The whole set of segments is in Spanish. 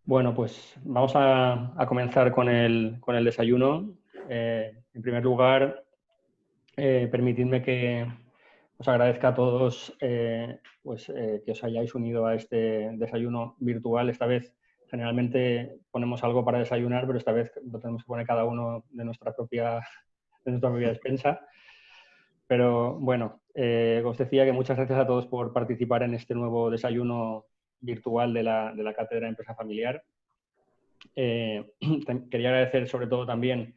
Bueno, pues vamos a comenzar con el desayuno. En primer lugar, permitidme que os agradezca a todos que os hayáis unido a este desayuno virtual. Esta vez generalmente ponemos algo para desayunar, pero esta vez lo tenemos que poner cada uno de nuestra propia despensa. Pero bueno, os decía que muchas gracias a todos por participar en este nuevo desayuno virtual de la Cátedra de Empresa Familiar. Quería agradecer sobre todo también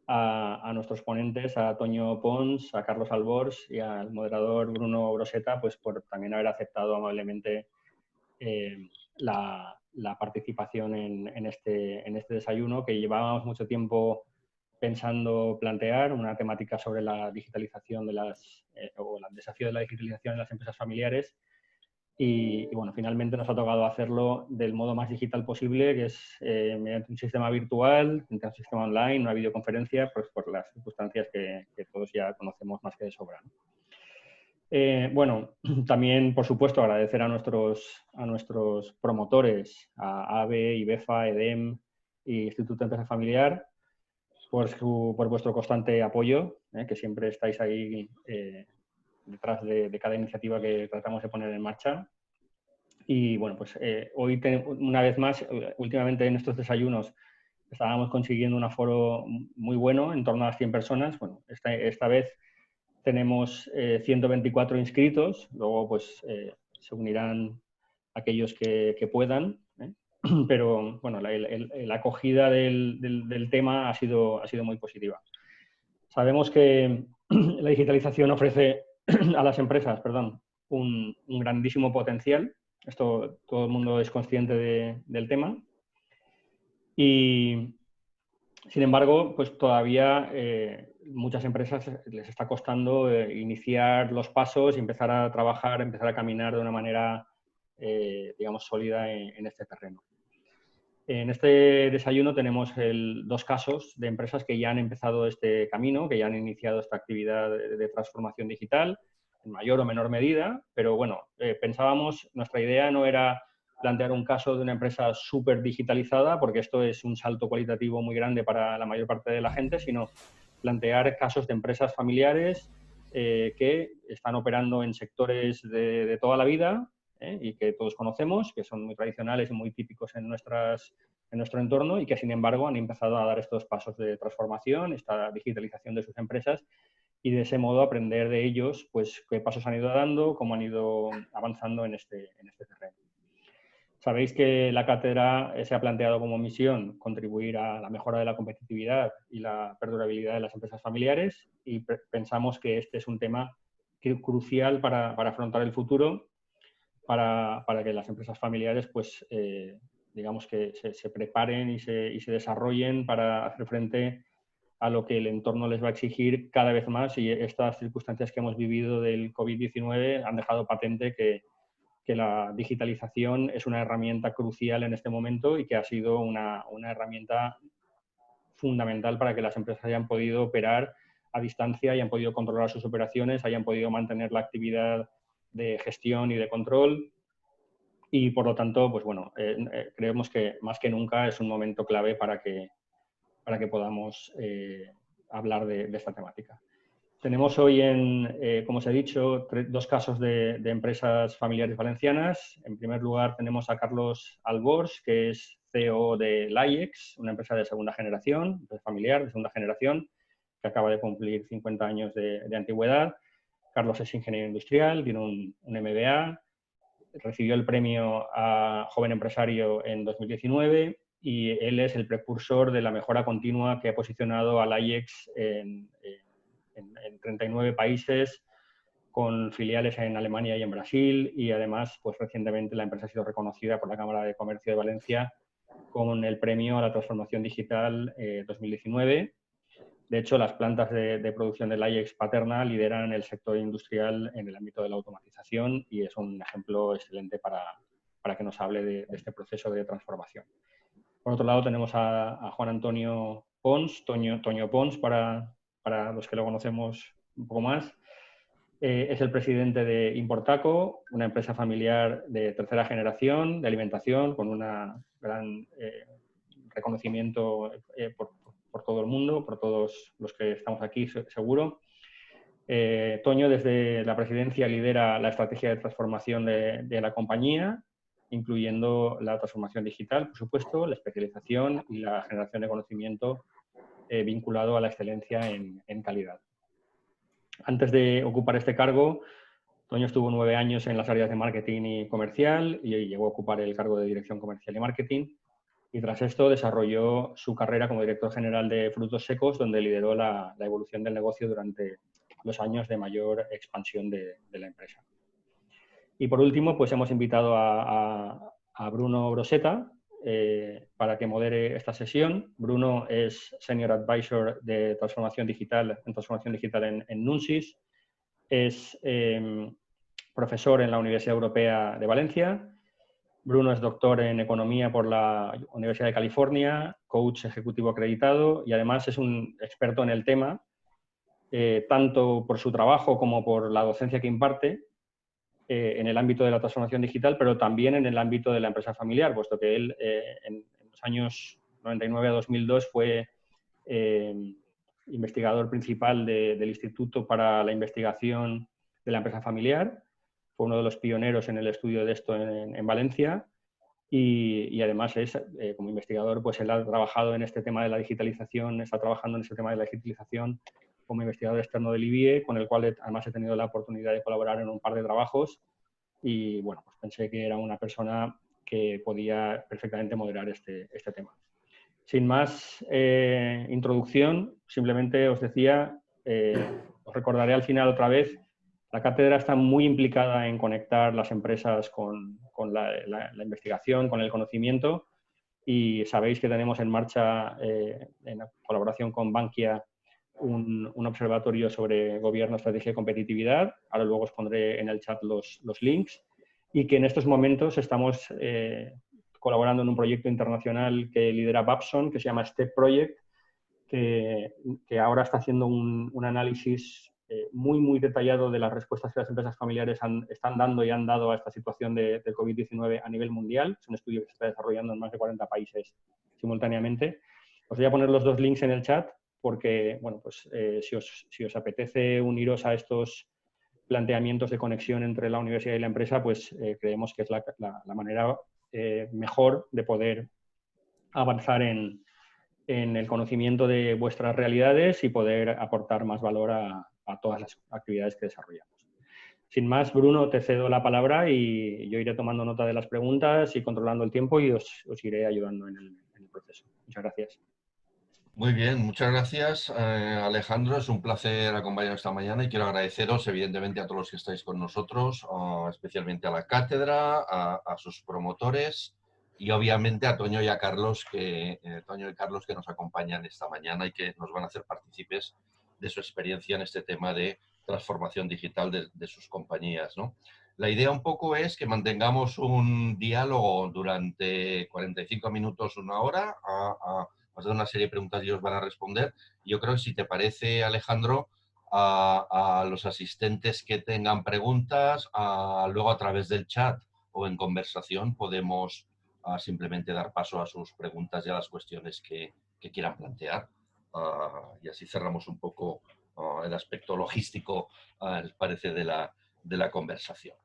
a nuestros ponentes, a Toño Pons, a Carlos Albors y al moderador Bruno Groseta, pues por también haber aceptado amablemente la participación en este desayuno que llevábamos mucho tiempo pensando plantear, una temática sobre la digitalización o el desafío de la digitalización en las empresas familiares. Y bueno, finalmente nos ha tocado hacerlo del modo más digital posible, que es mediante un sistema virtual, mediante un sistema online, una videoconferencia, pues por las circunstancias que todos ya conocemos más que de sobra, ¿no? Bueno, también, por supuesto, agradecer a nuestros promotores, a AVE, IBEFA, EDEM y Instituto de Empresa Familiar, por vuestro constante apoyo, que siempre estáis ahí detrás de cada iniciativa que tratamos de poner en marcha. Y bueno, pues hoy, una vez más, últimamente en estos desayunos estábamos consiguiendo un aforo muy bueno, en torno a las 100 personas. Bueno, esta vez tenemos 124 inscritos, luego pues se unirán aquellos que puedan, ¿eh? Pero bueno, la acogida del tema ha sido muy positiva. Sabemos que la digitalización ofrece a las empresas, perdón, un grandísimo potencial. Esto todo el mundo es consciente del tema. Y, sin embargo, pues todavía muchas empresas les está costando iniciar los pasos y empezar a trabajar, empezar a caminar de una manera, digamos, sólida en este terreno. En este desayuno tenemos dos casos de empresas que ya han empezado este camino, que ya han iniciado esta actividad de transformación digital, en mayor o menor medida, pero bueno, pensábamos, nuestra idea no era plantear un caso de una empresa súper digitalizada, porque esto es un salto cualitativo muy grande para la mayor parte de la gente, sino plantear casos de empresas familiares que están operando en sectores de toda la vida, y que todos conocemos, que son muy tradicionales y muy típicos en nuestro entorno y que, sin embargo, han empezado a dar estos pasos de transformación, esta digitalización de sus empresas y de ese modo aprender de ellos pues qué pasos han ido dando, cómo han ido avanzando en este terreno. Sabéis que la cátedra se ha planteado como misión contribuir a la mejora de la competitividad y la perdurabilidad de las empresas familiares y pensamos que este es un tema crucial para afrontar el futuro, para que las empresas familiares pues, digamos que se preparen y se desarrollen para hacer frente a lo que el entorno les va a exigir cada vez más, y estas circunstancias que hemos vivido del COVID-19 han dejado patente que la digitalización es una herramienta crucial en este momento y que ha sido una herramienta fundamental para que las empresas hayan podido operar a distancia, hayan podido controlar sus operaciones, hayan podido mantener la actividad de gestión y de control. Y por lo tanto, pues bueno, creemos que más que nunca es un momento clave para que podamos hablar de esta temática. Tenemos hoy, como os he dicho, dos casos de empresas familiares valencianas. En primer lugar, tenemos a Carlos Albors, que es CEO de LAIEX, una empresa de segunda generación, familiar de segunda generación, que acaba de cumplir 50 años de antigüedad. Carlos es ingeniero industrial, tiene un MBA, recibió el premio a Joven Empresario en 2019 y él es el precursor de la mejora continua que ha posicionado a LAIEX en 39 países, con filiales en Alemania y en Brasil, y además, pues recientemente la empresa ha sido reconocida por la Cámara de Comercio de Valencia con el premio a la transformación digital 2019. De hecho, las plantas de producción de LAIEX Paterna lideran el sector industrial en el ámbito de la automatización y es un ejemplo excelente para que nos hable de este proceso de transformación. Por otro lado, tenemos a Juan Antonio Pons, Toño Pons, para los que lo conocemos un poco más. Es el presidente de Importaco, una empresa familiar de tercera generación de alimentación con un gran reconocimiento por todo el mundo, por todos los que estamos aquí, seguro. Toño, desde la presidencia, lidera la estrategia de transformación de la compañía, incluyendo la transformación digital, por supuesto, la especialización y la generación de conocimiento vinculado a la excelencia en calidad. Antes de ocupar este cargo, Toño estuvo 9 años en las áreas de marketing y comercial y llegó a ocupar el cargo de dirección comercial y marketing. Y tras esto desarrolló su carrera como director general de frutos secos, donde lideró la evolución del negocio durante los años de mayor expansión de la empresa. Y por último, pues hemos invitado a Bruno Broseta para que modere esta sesión. Bruno es Senior Advisor de Transformación Digital en Nunsis. Es profesor en la Universidad Europea de Valencia. Bruno es doctor en Economía por la Universidad de California, coach ejecutivo acreditado y además es un experto en el tema, tanto por su trabajo como por la docencia que imparte en el ámbito de la transformación digital, pero también en el ámbito de la empresa familiar, puesto que él en los años 99 a 2002 fue investigador principal del Instituto para la Investigación de la Empresa Familiar. Fue uno de los pioneros en el estudio de esto en Valencia y además es, como investigador, pues él ha trabajado en este tema de la digitalización, está trabajando en este tema de la digitalización como investigador externo del IBIE, con el cual además he tenido la oportunidad de colaborar en un par de trabajos y bueno, pues pensé que era una persona que podía perfectamente moderar este tema. Sin más introducción, simplemente os decía, os recordaré al final otra vez, la cátedra está muy implicada en conectar las empresas con la investigación, con el conocimiento y sabéis que tenemos en marcha, en colaboración con Bankia, un observatorio sobre gobierno, estrategia y competitividad. Ahora luego os pondré en el chat los links y que en estos momentos estamos colaborando en un proyecto internacional que lidera Babson, que se llama STEP Project, que ahora está haciendo un análisis muy detallado de las respuestas que las empresas familiares están dando y han dado a esta situación del COVID-19 a nivel mundial. Es un estudio que se está desarrollando en más de 40 países simultáneamente. Os voy a poner los 2 links en el chat porque, bueno, pues si os apetece uniros a estos planteamientos de conexión entre la universidad y la empresa, pues creemos que es la manera mejor de poder avanzar en el conocimiento de vuestras realidades y poder aportar más valor a todas las actividades que desarrollamos. Sin más, Bruno, te cedo la palabra y yo iré tomando nota de las preguntas y controlando el tiempo y os iré ayudando en el proceso. Muchas gracias. Muy bien, muchas gracias, Alejandro. Es un placer acompañaros esta mañana y quiero agradeceros, evidentemente, a todos los que estáis con nosotros, especialmente a la cátedra, a sus promotores y, obviamente, a Toño y a Carlos, Toño y Carlos que nos acompañan esta mañana y que nos van a hacer partícipes de su experiencia en este tema de transformación digital de sus compañías, ¿no? La idea un poco es que mantengamos un diálogo durante 45 minutos, una hora, os doy una serie de preguntas y ellos van a responder. Yo creo que si te parece, Alejandro, a los asistentes que tengan preguntas, luego a través del chat o en conversación podemos simplemente dar paso a sus preguntas y a las cuestiones que quieran plantear. Y así cerramos un poco el aspecto logístico, parece, de la conversación.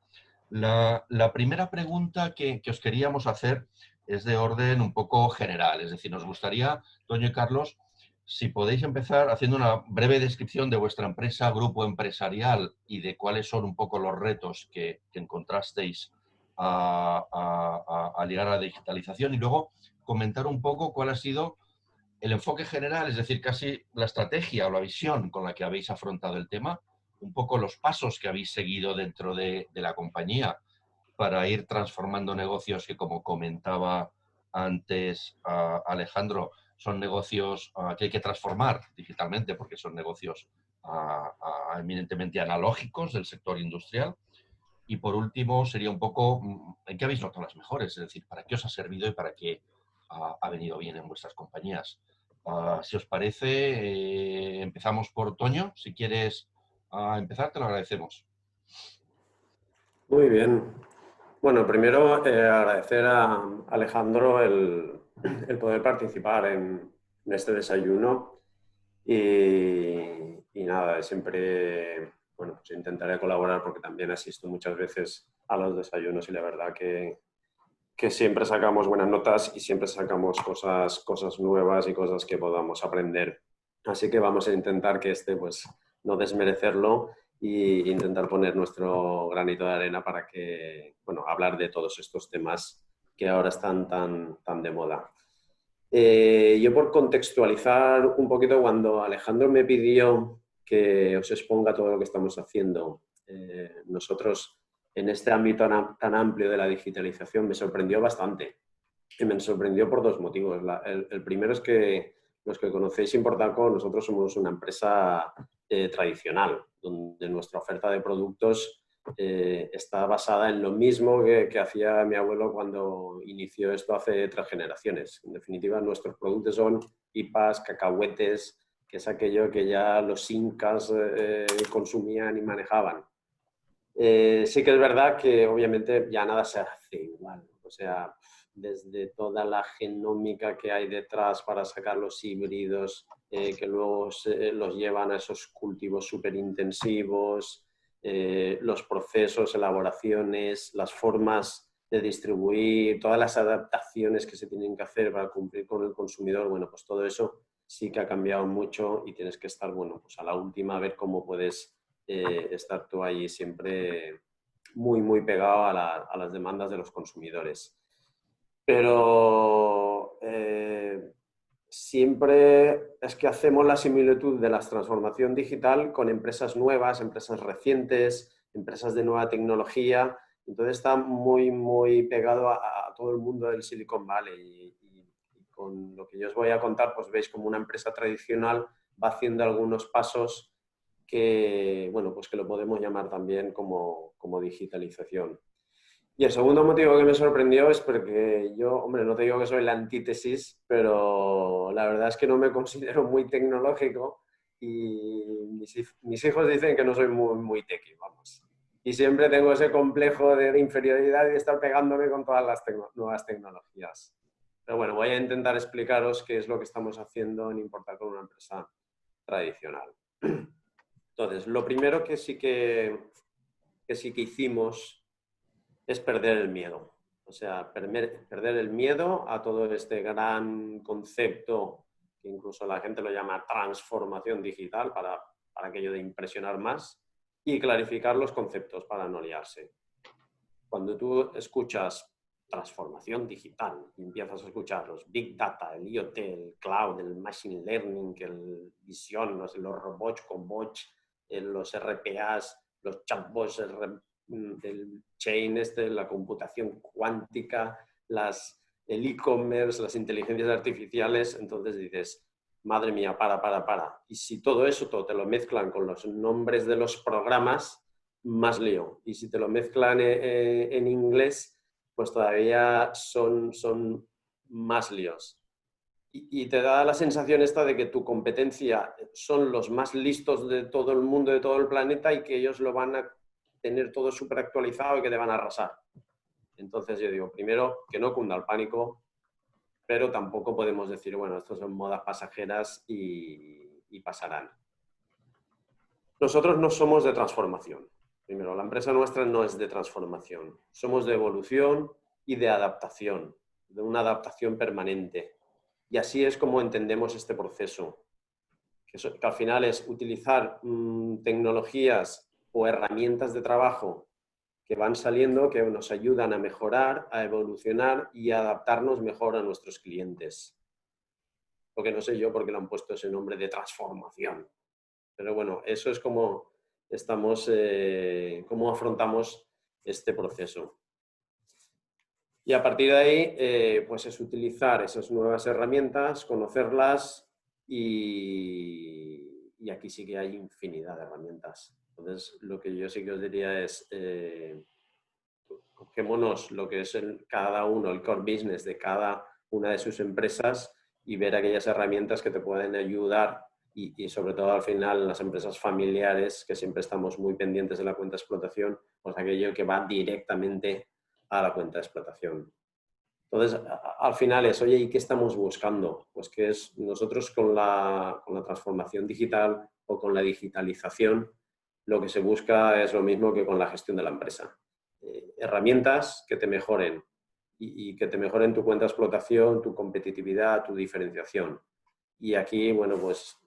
La primera pregunta que os queríamos hacer es de orden un poco general. Es decir, nos gustaría, Toño y Carlos, si podéis empezar haciendo una breve descripción de vuestra empresa, grupo empresarial y de cuáles son un poco los retos que encontrasteis a ligar a la digitalización y luego comentar un poco cuál ha sido el enfoque general, es decir, casi la estrategia o la visión con la que habéis afrontado el tema, un poco los pasos que habéis seguido dentro de la compañía para ir transformando negocios que, como comentaba antes Alejandro, son negocios que hay que transformar digitalmente porque son negocios eminentemente analógicos del sector industrial. Y por último, sería un poco en qué habéis notado las mejores, es decir, para qué os ha servido y para qué ha venido bien en vuestras compañías. Si os parece, empezamos por Toño. Si quieres a empezar, te lo agradecemos. Muy bien. Bueno, primero agradecer a Alejandro el poder participar en este desayuno y nada, siempre, bueno, pues intentaré colaborar porque también asisto muchas veces a los desayunos y la verdad que siempre sacamos buenas notas y siempre sacamos cosas nuevas y cosas que podamos aprender. Así que vamos a intentar que pues, no desmerecerlo e intentar poner nuestro granito de arena para que, bueno, hablar de todos estos temas que ahora están tan de moda. Yo por contextualizar un poquito, cuando Alejandro me pidió que os exponga todo lo que estamos haciendo, nosotros en este ámbito tan amplio de la digitalización me sorprendió bastante. Y me sorprendió por dos motivos. El primero es que los que conocéis Importaco, nosotros somos una empresa tradicional, donde nuestra oferta de productos está basada en lo mismo que hacía mi abuelo cuando inició esto hace 3 generaciones. En definitiva, nuestros productos son pipas, cacahuetes, que es aquello que ya los incas consumían y manejaban. Sí que es verdad que obviamente ya nada se hace igual. O sea, desde toda la genómica que hay detrás para sacar los híbridos, que luego los llevan a esos cultivos súper intensivos, los procesos, elaboraciones, las formas de distribuir, todas las adaptaciones que se tienen que hacer para cumplir con el consumidor, bueno, pues todo eso sí que ha cambiado mucho y tienes que estar, bueno, pues a la última a ver cómo puedes estar tú ahí siempre muy pegado a las demandas de los consumidores. Pero siempre es que hacemos la similitud de la transformación digital con empresas nuevas, empresas recientes, empresas de nueva tecnología. Entonces está muy pegado a todo el mundo del Silicon Valley. Y con lo que yo os voy a contar, pues veis como una empresa tradicional va haciendo algunos pasos que, bueno, pues que lo podemos llamar también como digitalización. Y el segundo motivo que me sorprendió es porque yo, hombre, no te digo que soy la antítesis, pero la verdad es que no me considero muy tecnológico y mis hijos dicen que no soy muy tequi, vamos. Y siempre tengo ese complejo de inferioridad y de estar pegándome con todas las nuevas tecnologías. Pero bueno, voy a intentar explicaros qué es lo que estamos haciendo en Importar con una empresa tradicional. Entonces, lo primero que sí que hicimos es perder el miedo. O sea, perder el miedo a todo este gran concepto, que incluso la gente lo llama transformación digital, para aquello de impresionar más, y clarificar los conceptos para no liarse. Cuando tú escuchas transformación digital y empiezas a escuchar los Big Data, el IoT, el Cloud, el Machine Learning, el Vision, los robots con bots, los RPAs, los chatbots, el chain, la computación cuántica, el e-commerce, las inteligencias artificiales, entonces dices, madre mía, para. Y si todo eso todo te lo mezclan con los nombres de los programas, más lío. Y si te lo mezclan en inglés, pues todavía son más líos. Y te da la sensación esta de que tu competencia son los más listos de todo el mundo, de todo el planeta, y que ellos lo van a tener todo súper actualizado y que te van a arrasar. Entonces yo digo, primero, que no cunda el pánico, pero tampoco podemos decir, bueno, estos son modas pasajeras y pasarán. Nosotros no somos de transformación. Primero, la empresa nuestra no es de transformación. Somos de evolución y de adaptación, de una adaptación permanente. Y así es como entendemos este proceso, que al final es utilizar tecnologías o herramientas de trabajo que van saliendo, que nos ayudan a mejorar, a evolucionar y a adaptarnos mejor a nuestros clientes. Porque no sé yo por qué le han puesto ese nombre de transformación. Pero bueno, eso es como cómo afrontamos este proceso. Y a partir de ahí, pues es utilizar esas nuevas herramientas, conocerlas y aquí sí que hay infinidad de herramientas. Entonces, lo que yo sí que os diría es, cogémonos lo que es cada uno, el core business de cada una de sus empresas y ver aquellas herramientas que te pueden ayudar y sobre todo al final en las empresas familiares, que siempre estamos muy pendientes de la cuenta de explotación, pues aquello que va directamente a la cuenta de explotación. Entonces, al final es, oye, ¿y qué estamos buscando? Pues que es nosotros con la transformación digital o con la digitalización, lo que se busca es lo mismo que con la gestión de la empresa. Herramientas que te mejoren y que te mejoren tu cuenta de explotación, tu competitividad, tu diferenciación. Y aquí, bueno, pues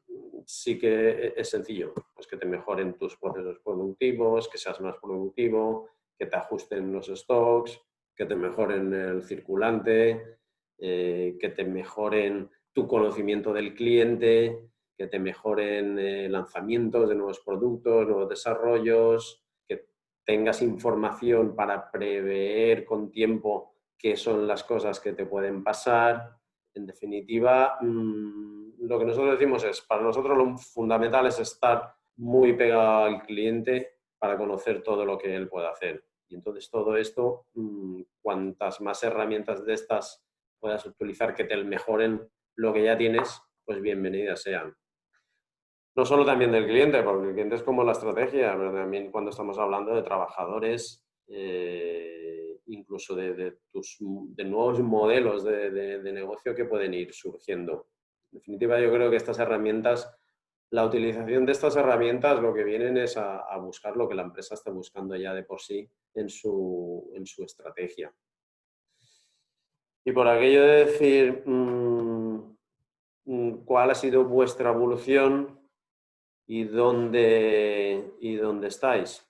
sí que es sencillo, pues que te mejoren tus procesos productivos, que seas más productivo, que te ajusten los stocks, que te mejoren el circulante, que te mejoren tu conocimiento del cliente, que te mejoren lanzamientos de nuevos productos, nuevos desarrollos, que tengas información para prever con tiempo qué son las cosas que te pueden pasar. En definitiva, lo que nosotros decimos es, para nosotros lo fundamental es estar muy pegado al cliente para conocer todo lo que él puede hacer. Y entonces todo esto, cuantas más herramientas de estas puedas utilizar que te mejoren lo que ya tienes, pues bienvenidas sean. No solo también del cliente, porque el cliente es como la estrategia, pero también cuando estamos hablando de trabajadores, incluso de nuevos modelos de negocio que pueden ir surgiendo. En definitiva, yo creo que estas herramientas, la utilización de estas herramientas lo que vienen es a buscar lo que la empresa está buscando ya de por sí en su estrategia. Y por aquello de decir cuál ha sido vuestra evolución y dónde estáis.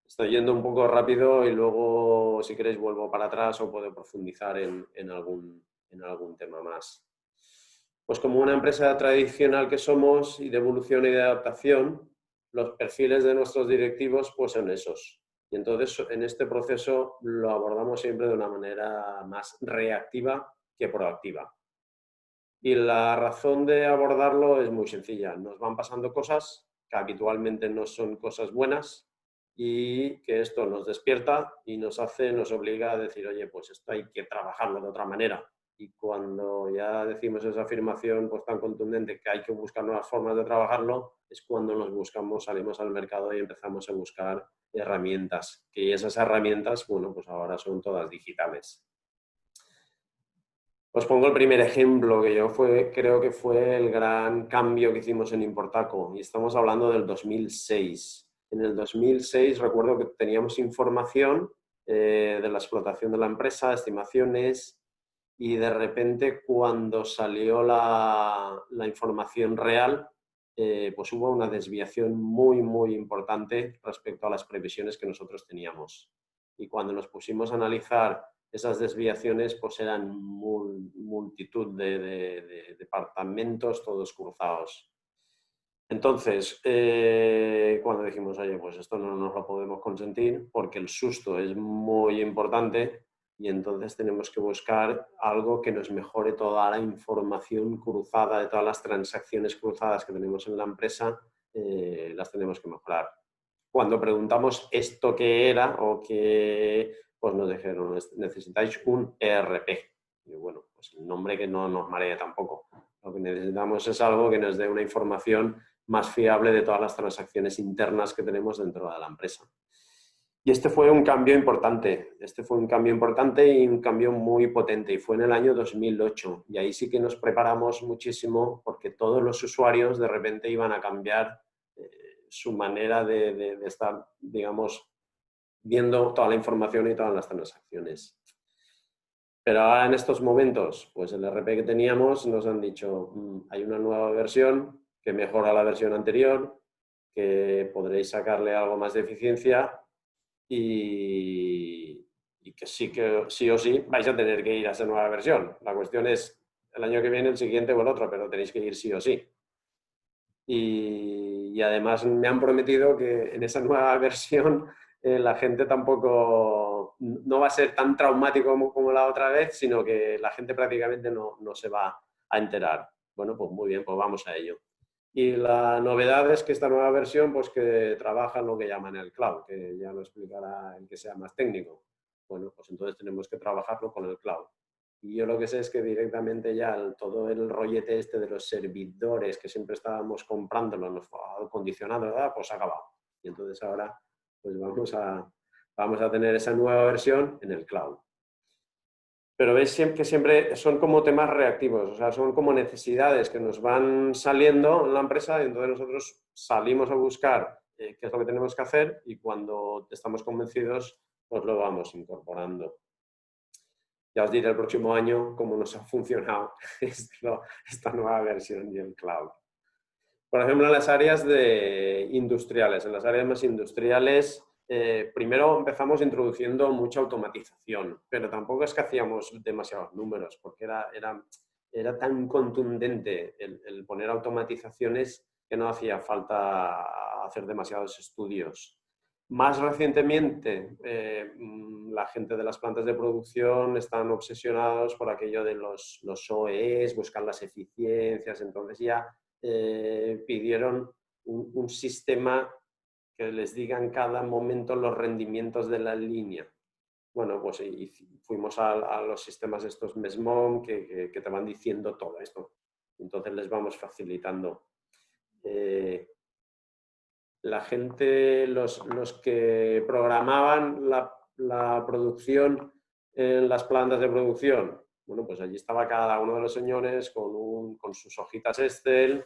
Estoy yendo un poco rápido y luego, si queréis, vuelvo para atrás o puedo profundizar en algún tema más. Pues como una empresa tradicional que somos y de evolución y de adaptación, los perfiles de nuestros directivos pues son esos. Y entonces en este proceso lo abordamos siempre de una manera más reactiva que proactiva. Y la razón de abordarlo es muy sencilla. Nos van pasando cosas que habitualmente no son cosas buenas y que esto nos despierta y nos obliga a decir, oye, pues esto hay que trabajarlo de otra manera. Y cuando ya decimos esa afirmación pues tan contundente que hay que buscar nuevas formas de trabajarlo, es cuando salimos al mercado y empezamos a buscar herramientas. Y esas herramientas, bueno, pues ahora son todas digitales. Os pongo el primer ejemplo, que creo que fue el gran cambio que hicimos en Importaco, y estamos hablando del 2006. En el 2006 recuerdo que teníamos información de la explotación de la empresa, estimaciones, y de repente cuando salió la información real, pues hubo una desviación muy, muy importante respecto a las previsiones que nosotros teníamos. Y cuando nos pusimos a analizar esas desviaciones, pues eran multitud de departamentos todos cruzados. Entonces, cuando dijimos, oye, pues esto no nos lo podemos consentir porque el susto es muy importante y entonces tenemos que buscar algo que nos mejore toda la información cruzada de todas las transacciones cruzadas que tenemos en la empresa, las tenemos que mejorar. Cuando preguntamos esto qué era o qué, pues nos dijeron, necesitáis un ERP. Y bueno, pues el nombre que no nos marea tampoco. Lo que necesitamos es algo que nos dé una información más fiable de todas las transacciones internas que tenemos dentro de la empresa. Y este fue un cambio importante. Y un cambio muy potente. Y fue en el año 2008. Y ahí sí que nos preparamos muchísimo porque todos los usuarios de repente iban a cambiar su manera de estar, digamos, viendo toda la información y todas las transacciones. Pero ahora en estos momentos, pues el ERP que teníamos nos han dicho, hay una nueva versión que mejora la versión anterior, que podréis sacarle algo más de eficiencia y que sí o sí vais a tener que ir a esa nueva versión. La cuestión es el año que viene, el siguiente o el otro, pero tenéis que ir sí o sí. Y además me han prometido que en esa nueva versión la gente tampoco no va a ser tan traumático como la otra vez, sino que la gente prácticamente no se va a enterar. Bueno, pues muy bien, pues vamos a ello. Y la novedad es que esta nueva versión, pues que trabaja en lo que llaman el cloud, que ya lo explicará el que sea más técnico. Bueno, pues entonces tenemos que trabajarlo con el cloud. yo lo que sé es que directamente ya todo el rollete este de los servidores que siempre estábamos comprándolo, los acondicionados, pues ha acabado. Y entonces ahora pues vamos a tener esa nueva versión en el cloud. Pero veis que siempre son como temas reactivos, o sea, son como necesidades que nos van saliendo en la empresa y entonces nosotros salimos a buscar qué es lo que tenemos que hacer y cuando estamos convencidos, pues lo vamos incorporando. Ya os diré el próximo año cómo nos ha funcionado esta nueva versión y el cloud. Por ejemplo, en las áreas industriales, en las áreas más industriales, primero empezamos introduciendo mucha automatización, pero tampoco es que hacíamos demasiados números, porque era tan contundente el poner automatizaciones que no hacía falta hacer demasiados estudios. Más recientemente, la gente de las plantas de producción están obsesionados por aquello de los OEEs, buscar las eficiencias, entonces ya pidieron un sistema que les diga en cada momento los rendimientos de la línea. Bueno, pues fuimos a los sistemas estos MESMOM que te van diciendo todo esto. Entonces les vamos facilitando. La gente, los que programaban la producción en las plantas de producción, bueno, pues allí estaba cada uno de los señores con sus hojitas Excel,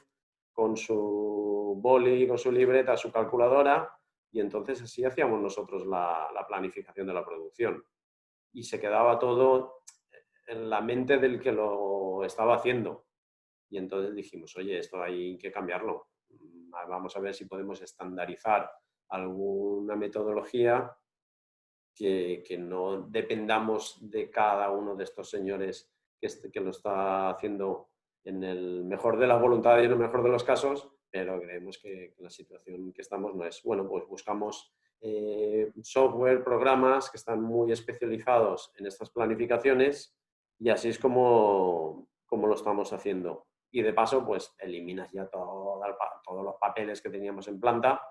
con su boli, con su libreta, su calculadora, y entonces así hacíamos nosotros la planificación de la producción. Y se quedaba todo en la mente del que lo estaba haciendo. Y entonces dijimos, oye, esto hay que cambiarlo. Vamos a ver si podemos estandarizar alguna metodología que no dependamos de cada uno de estos señores que lo está haciendo en el mejor de la voluntad y en el mejor de los casos, pero creemos que la situación que estamos no es. Bueno, pues buscamos software, programas que están muy especializados en estas planificaciones y así es como lo estamos haciendo. Y de paso, pues eliminas ya todos los papeles que teníamos en planta.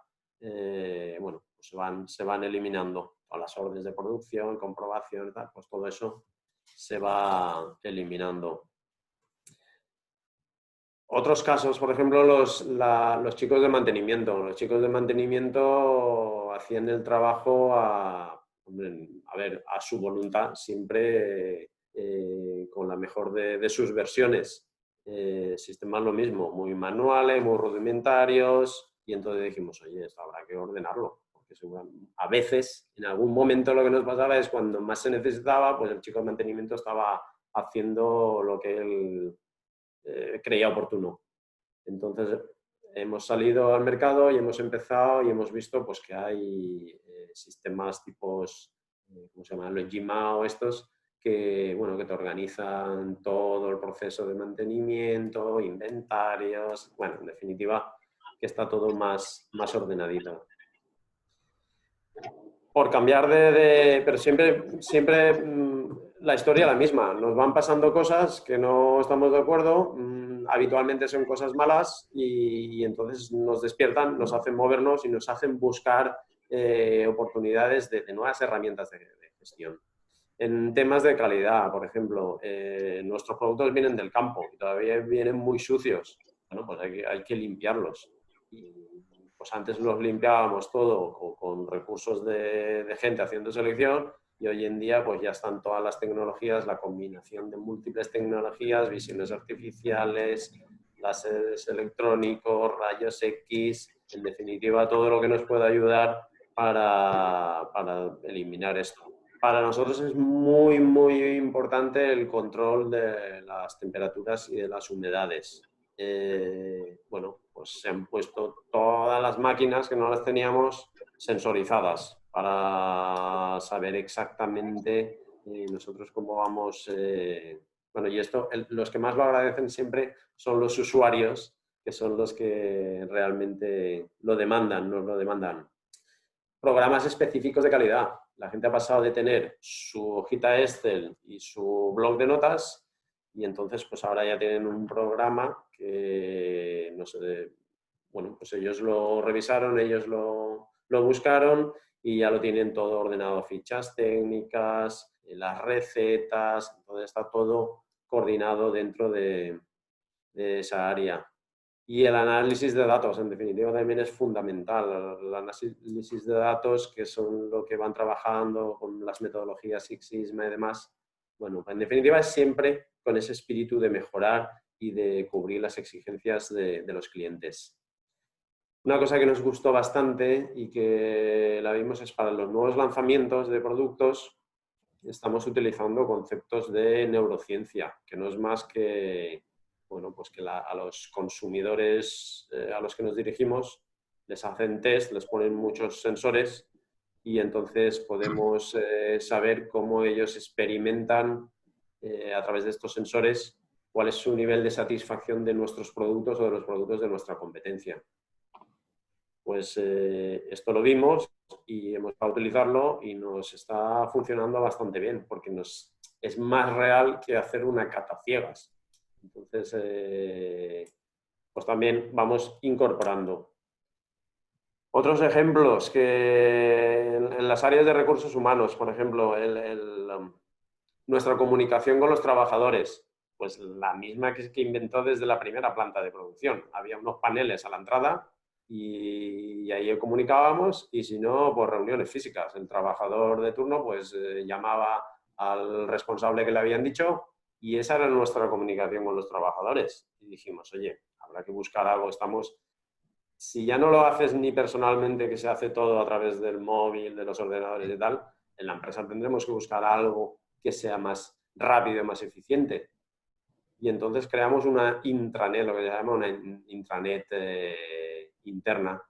Bueno, pues se van eliminando todas las órdenes de producción, comprobación, tal, pues todo eso se va eliminando. Otros casos, por ejemplo, los chicos de mantenimiento. Los chicos de mantenimiento hacían el trabajo a su voluntad, siempre con la mejor de sus versiones. Sistemas lo mismo, muy manuales, muy rudimentarios, y entonces dijimos, oye, esto habrá que ordenarlo, porque a veces, en algún momento lo que nos pasaba es cuando más se necesitaba, pues el chico de mantenimiento estaba haciendo lo que él creía oportuno. Entonces, hemos salido al mercado y hemos empezado y hemos visto pues, que hay sistemas tipos, ¿cómo se llaman? Los Gmao estos, que te organizan todo el proceso de mantenimiento, inventarios, bueno, en definitiva, que está todo más ordenadito. Por cambiar pero siempre la historia es la misma. Nos van pasando cosas que no estamos de acuerdo, habitualmente son cosas malas y entonces nos despiertan, nos hacen movernos y nos hacen buscar oportunidades de nuevas herramientas de gestión. En temas de calidad, por ejemplo, nuestros productos vienen del campo y todavía vienen muy sucios. Bueno, pues hay que limpiarlos. Y pues antes los limpiábamos todo con recursos de gente haciendo selección y hoy en día pues ya están todas las tecnologías, la combinación de múltiples tecnologías, visiones artificiales, láseres electrónicos, rayos X, en definitiva todo lo que nos pueda ayudar para eliminar esto. Para nosotros es muy, muy importante el control de las temperaturas y de las humedades. Pues se han puesto todas las máquinas que no las teníamos sensorizadas para saber exactamente nosotros cómo vamos. Y esto, los que más lo agradecen siempre son los usuarios, que son los que realmente lo demandan, nos lo demandan. Programas específicos de calidad. La gente ha pasado de tener su hojita Excel y su blog de notas y entonces pues ahora ya tienen un programa que, no sé, pues ellos lo revisaron, ellos lo buscaron y ya lo tienen todo ordenado, fichas técnicas, las recetas, entonces está todo coordinado dentro de esa área. Y el análisis de datos, en definitiva, también es fundamental. El análisis de datos, que son lo que van trabajando con las metodologías Six Sigma y demás, bueno, en definitiva es siempre con ese espíritu de mejorar y de cubrir las exigencias de los clientes. Una cosa que nos gustó bastante y que la vimos es para los nuevos lanzamientos de productos, estamos utilizando conceptos de neurociencia, que no es más que, bueno, pues que a los consumidores a los que nos dirigimos les hacen test, les ponen muchos sensores y entonces podemos saber cómo ellos experimentan a través de estos sensores cuál es su nivel de satisfacción de nuestros productos o de los productos de nuestra competencia. Pues esto lo vimos y hemos para utilizarlo y nos está funcionando bastante bien porque es más real que hacer una cata ciegas. Entonces, pues también vamos incorporando. Otros ejemplos que en las áreas de recursos humanos, por ejemplo, nuestra comunicación con los trabajadores, pues la misma que inventó desde la primera planta de producción. Había unos paneles a la entrada y ahí comunicábamos y si no, por reuniones físicas. El trabajador de turno pues llamaba al responsable que le habían dicho y esa era nuestra comunicación con los trabajadores. Y dijimos, oye, habrá que buscar algo, si ya no lo haces ni personalmente, que se hace todo a través del móvil, de los ordenadores y tal, en la empresa tendremos que buscar algo que sea más rápido y más eficiente. Y entonces creamos una intranet, lo que se llama una intranet interna.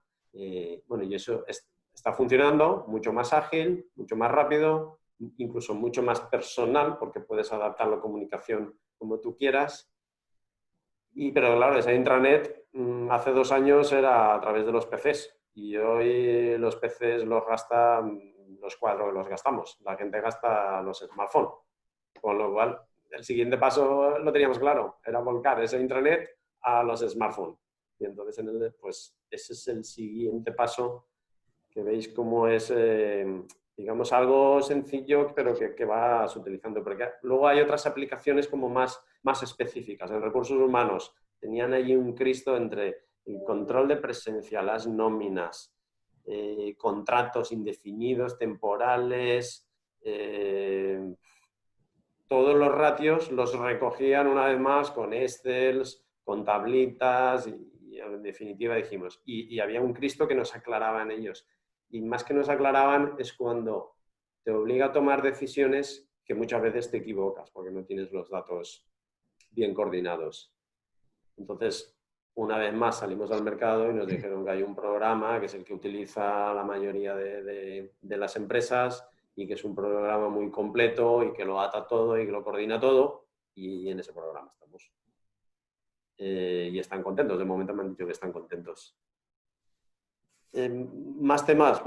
Bueno, y eso está funcionando mucho más ágil, mucho más rápido, incluso mucho más personal, porque puedes adaptar la comunicación como tú quieras. Pero claro, esa intranet hace 2 años era a través de los PCs y hoy los PCs los gastan los 4 que los gastamos. La gente gasta los smartphones, con lo cual el siguiente paso lo teníamos claro, era volcar esa intranet a los smartphones. Y entonces, pues ese es el siguiente paso, que veis cómo es, digamos, algo sencillo, pero que vas utilizando. Porque luego hay otras aplicaciones como más específicas. En recursos humanos tenían allí un Cristo entre el control de presencia, las nóminas, contratos indefinidos, temporales, todos los ratios los recogían una vez más con Excel, con tablitas y en definitiva dijimos, y había un Cristo que nos aclaraba en ellos. Y más que nos aclaraban es cuando te obliga a tomar decisiones que muchas veces te equivocas porque no tienes los datos bien coordinados. Entonces, una vez más salimos al mercado y nos dijeron que hay un programa que es el que utiliza la mayoría de las empresas y que es un programa muy completo y que lo ata todo y que lo coordina todo, y en ese programa estamos. Y están contentos, de momento me han dicho que están contentos. Más temas,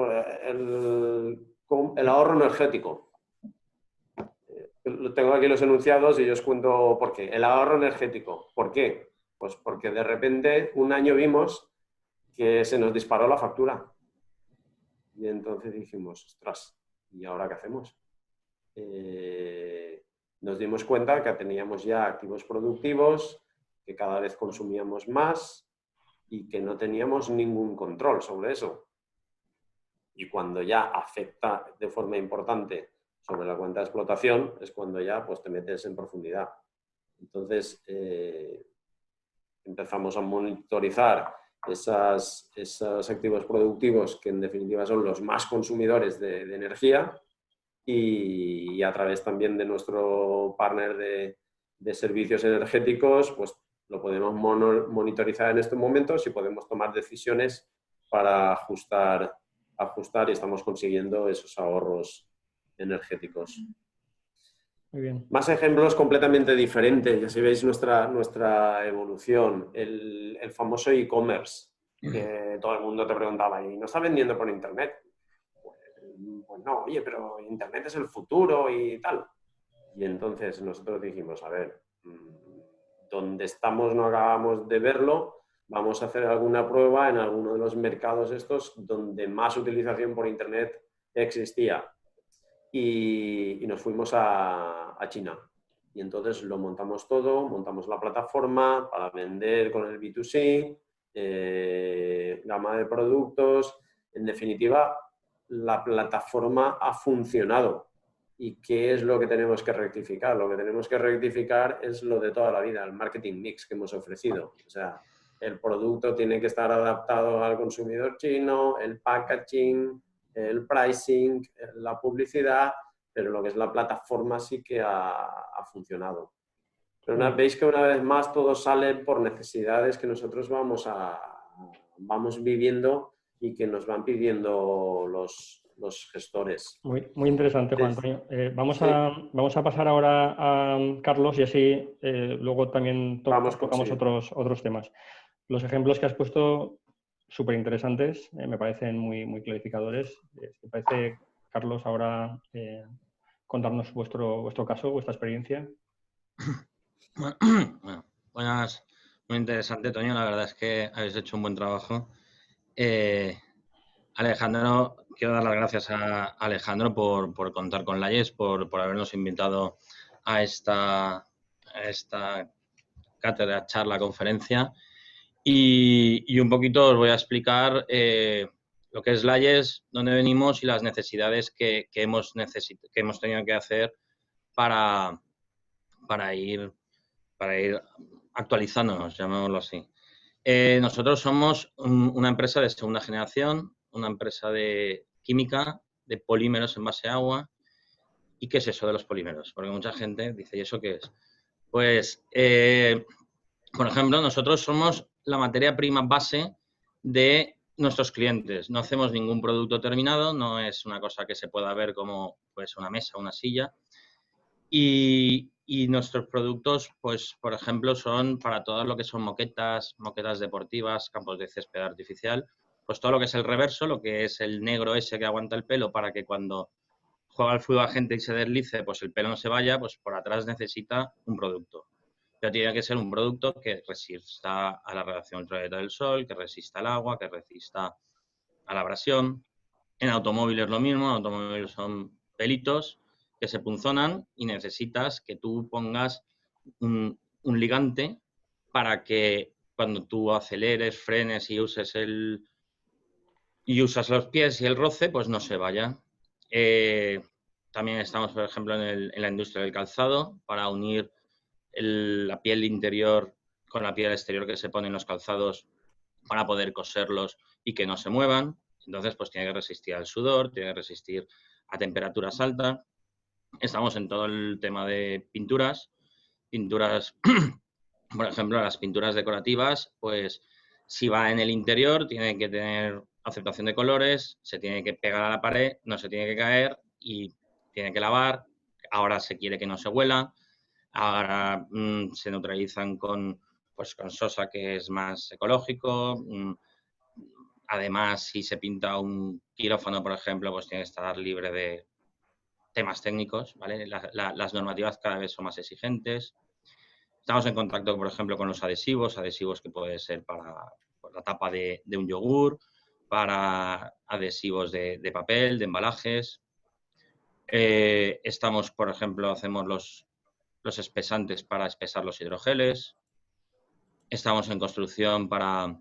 el ahorro energético. Tengo aquí los enunciados y yo os cuento por qué. El ahorro energético, ¿por qué? Pues porque de repente un año vimos que se nos disparó la factura. Y entonces dijimos, ostras, ¿y ahora qué hacemos? Nos dimos cuenta que teníamos ya activos productivos, que cada vez consumíamos más y que no teníamos ningún control sobre eso. Y cuando ya afecta de forma importante sobre la cuenta de explotación, es cuando ya pues, te metes en profundidad. Entonces, empezamos a monitorizar esos activos productivos que en definitiva son los más consumidores de energía y a través también de nuestro partner de servicios energéticos, pues lo podemos monitorizar en estos momentos y podemos tomar decisiones para ajustar y estamos consiguiendo esos ahorros energéticos. Muy bien. Más ejemplos completamente diferentes, y así veis nuestra evolución. El famoso e-commerce, que todo el mundo te preguntaba, ¿y no está vendiendo por internet? Pues no, oye, pero internet es el futuro y tal. Y entonces nosotros dijimos, a ver, donde estamos no acabamos de verlo, vamos a hacer alguna prueba en alguno de los mercados estos donde más utilización por internet existía. y nos fuimos a China. Y entonces lo montamos todo, montamos la plataforma para vender con el B2C, gama de productos. En definitiva, la plataforma ha funcionado. ¿Y qué es lo que tenemos que rectificar? Lo que tenemos que rectificar es lo de toda la vida, el marketing mix que hemos ofrecido. O sea, el producto tiene que estar adaptado al consumidor chino, el packaging, el pricing, la publicidad, pero lo que es la plataforma sí que ha funcionado. Pero veis que una vez más todo sale por necesidades que nosotros vamos viviendo y que nos van pidiendo los gestores. Muy interesante, Juan Antonio. Vamos a pasar ahora a Carlos y así luego también tocamos otros temas. Los ejemplos que has puesto, súper interesantes, me parecen muy clarificadores. ¿Te parece, Carlos, ahora contarnos vuestro caso, vuestra experiencia? Bueno, buenas, muy interesante, Toño. La verdad es que habéis hecho un buen trabajo. Alejandro, quiero dar las gracias a Alejandro por contar con Layes, por habernos invitado a esta cátedra, charla, conferencia. Y un poquito os voy a explicar lo que es Layes, dónde venimos y las necesidades que hemos tenido que hacer para ir actualizándonos, llamémoslo así. Nosotros somos una empresa de segunda generación, una empresa de química, de polímeros en base a agua. ¿Y qué es eso de los polímeros? Porque mucha gente dice, ¿y eso qué es? Pues, por ejemplo, nosotros somos la materia prima base de nuestros clientes. No hacemos ningún producto terminado, no es una cosa que se pueda ver como pues, una mesa, una silla. Y nuestros productos, pues, por ejemplo, son para todo lo que son moquetas deportivas, campos de césped artificial, pues todo lo que es el reverso, lo que es el negro ese que aguanta el pelo para que cuando juega al fútbol la gente y se deslice, pues el pelo no se vaya, pues por atrás necesita un producto. Pero tiene que ser un producto que resista a la radiación ultravioleta del sol, que resista al agua, que resista a la abrasión. En automóviles lo mismo, en automóviles son pelitos que se punzonan y necesitas que tú pongas un ligante para que cuando tú aceleres, frenes y usas los pies y el roce, pues no se vaya. También estamos, por ejemplo, en la industria del calzado para unir la piel interior con la piel exterior que se pone en los calzados para poder coserlos y que no se muevan. Entonces, pues tiene que resistir al sudor, tiene que resistir a temperaturas altas. Estamos en todo el tema de pinturas, por ejemplo, las pinturas decorativas, pues si va en el interior tiene que tener aceptación de colores, se tiene que pegar a la pared, no se tiene que caer y tiene que lavar. Ahora se quiere que no se huela, ahora se neutralizan con sosa, que es más ecológico. Además, si se pinta un quirófano, por ejemplo, pues tiene que estar libre de temas técnicos, ¿vale? Las normativas cada vez son más exigentes. Estamos en contacto, por ejemplo, con los adhesivos que puede ser para la tapa de un yogur, para adhesivos de papel, de embalajes. Estamos, por ejemplo, hacemos los espesantes para espesar los hidrogeles. Estamos en construcción para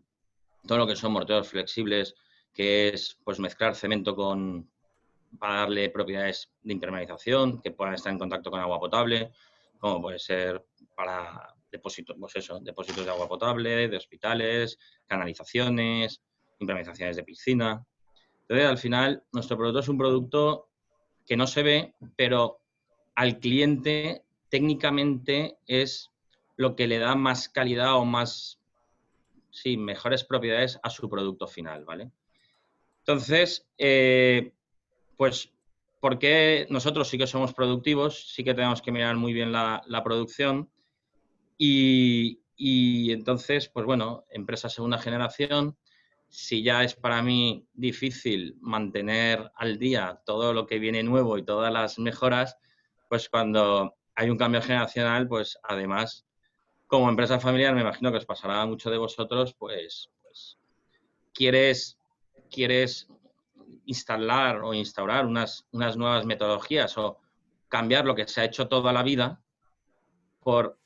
todo lo que son morteros flexibles, que es pues mezclar cemento para darle propiedades de impermeabilización, que puedan estar en contacto con agua potable, como puede ser para depósitos, pues eso, depósitos de agua potable, de hospitales, canalizaciones, impermeabilizaciones de piscina. Entonces, al final, nuestro producto es un producto que no se ve, pero al cliente técnicamente es lo que le da más calidad o mejores propiedades a su producto final, ¿vale? Entonces, pues, porque nosotros sí que somos productivos, sí que tenemos que mirar muy bien la producción y entonces, pues bueno, empresa segunda generación, si ya es para mí difícil mantener al día todo lo que viene nuevo y todas las mejoras, pues cuando hay un cambio generacional, pues además, como empresa familiar, me imagino que os pasará a muchos de vosotros, pues quieres instalar o instaurar unas nuevas metodologías o cambiar lo que se ha hecho toda la vida por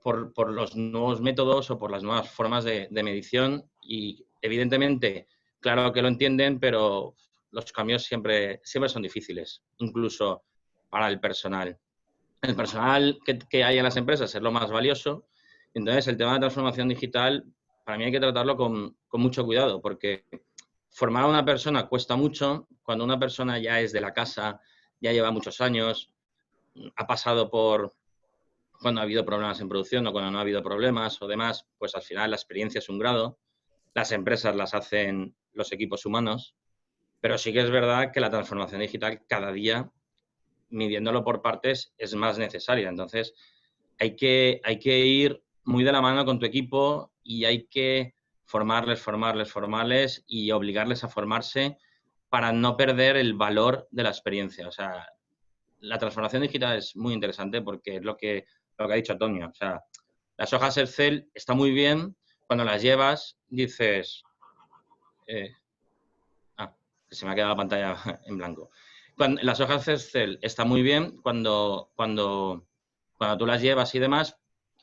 los nuevos métodos o por las nuevas formas de medición y, evidentemente, claro que lo entienden, pero los cambios siempre son difíciles, incluso para el personal. El personal que hay en las empresas es lo más valioso. Entonces, el tema de transformación digital, para mí hay que tratarlo con mucho cuidado, porque formar a una persona cuesta mucho. Cuando una persona ya es de la casa, ya lleva muchos años, ha pasado por cuando ha habido problemas en producción o cuando no ha habido problemas o demás, pues al final la experiencia es un grado. Las empresas las hacen los equipos humanos, pero sí que es verdad que la transformación digital cada día, midiéndolo por partes, es más necesaria. Entonces, hay que ir muy de la mano con tu equipo y hay que formarles y obligarles a formarse para no perder el valor de la experiencia. O sea, la transformación digital es muy interesante porque es lo que ha dicho Antonio. O sea, las hojas Excel está muy bien cuando las llevas, dices... que se me ha quedado la pantalla en blanco. Las hojas Excel está muy bien cuando tú las llevas y demás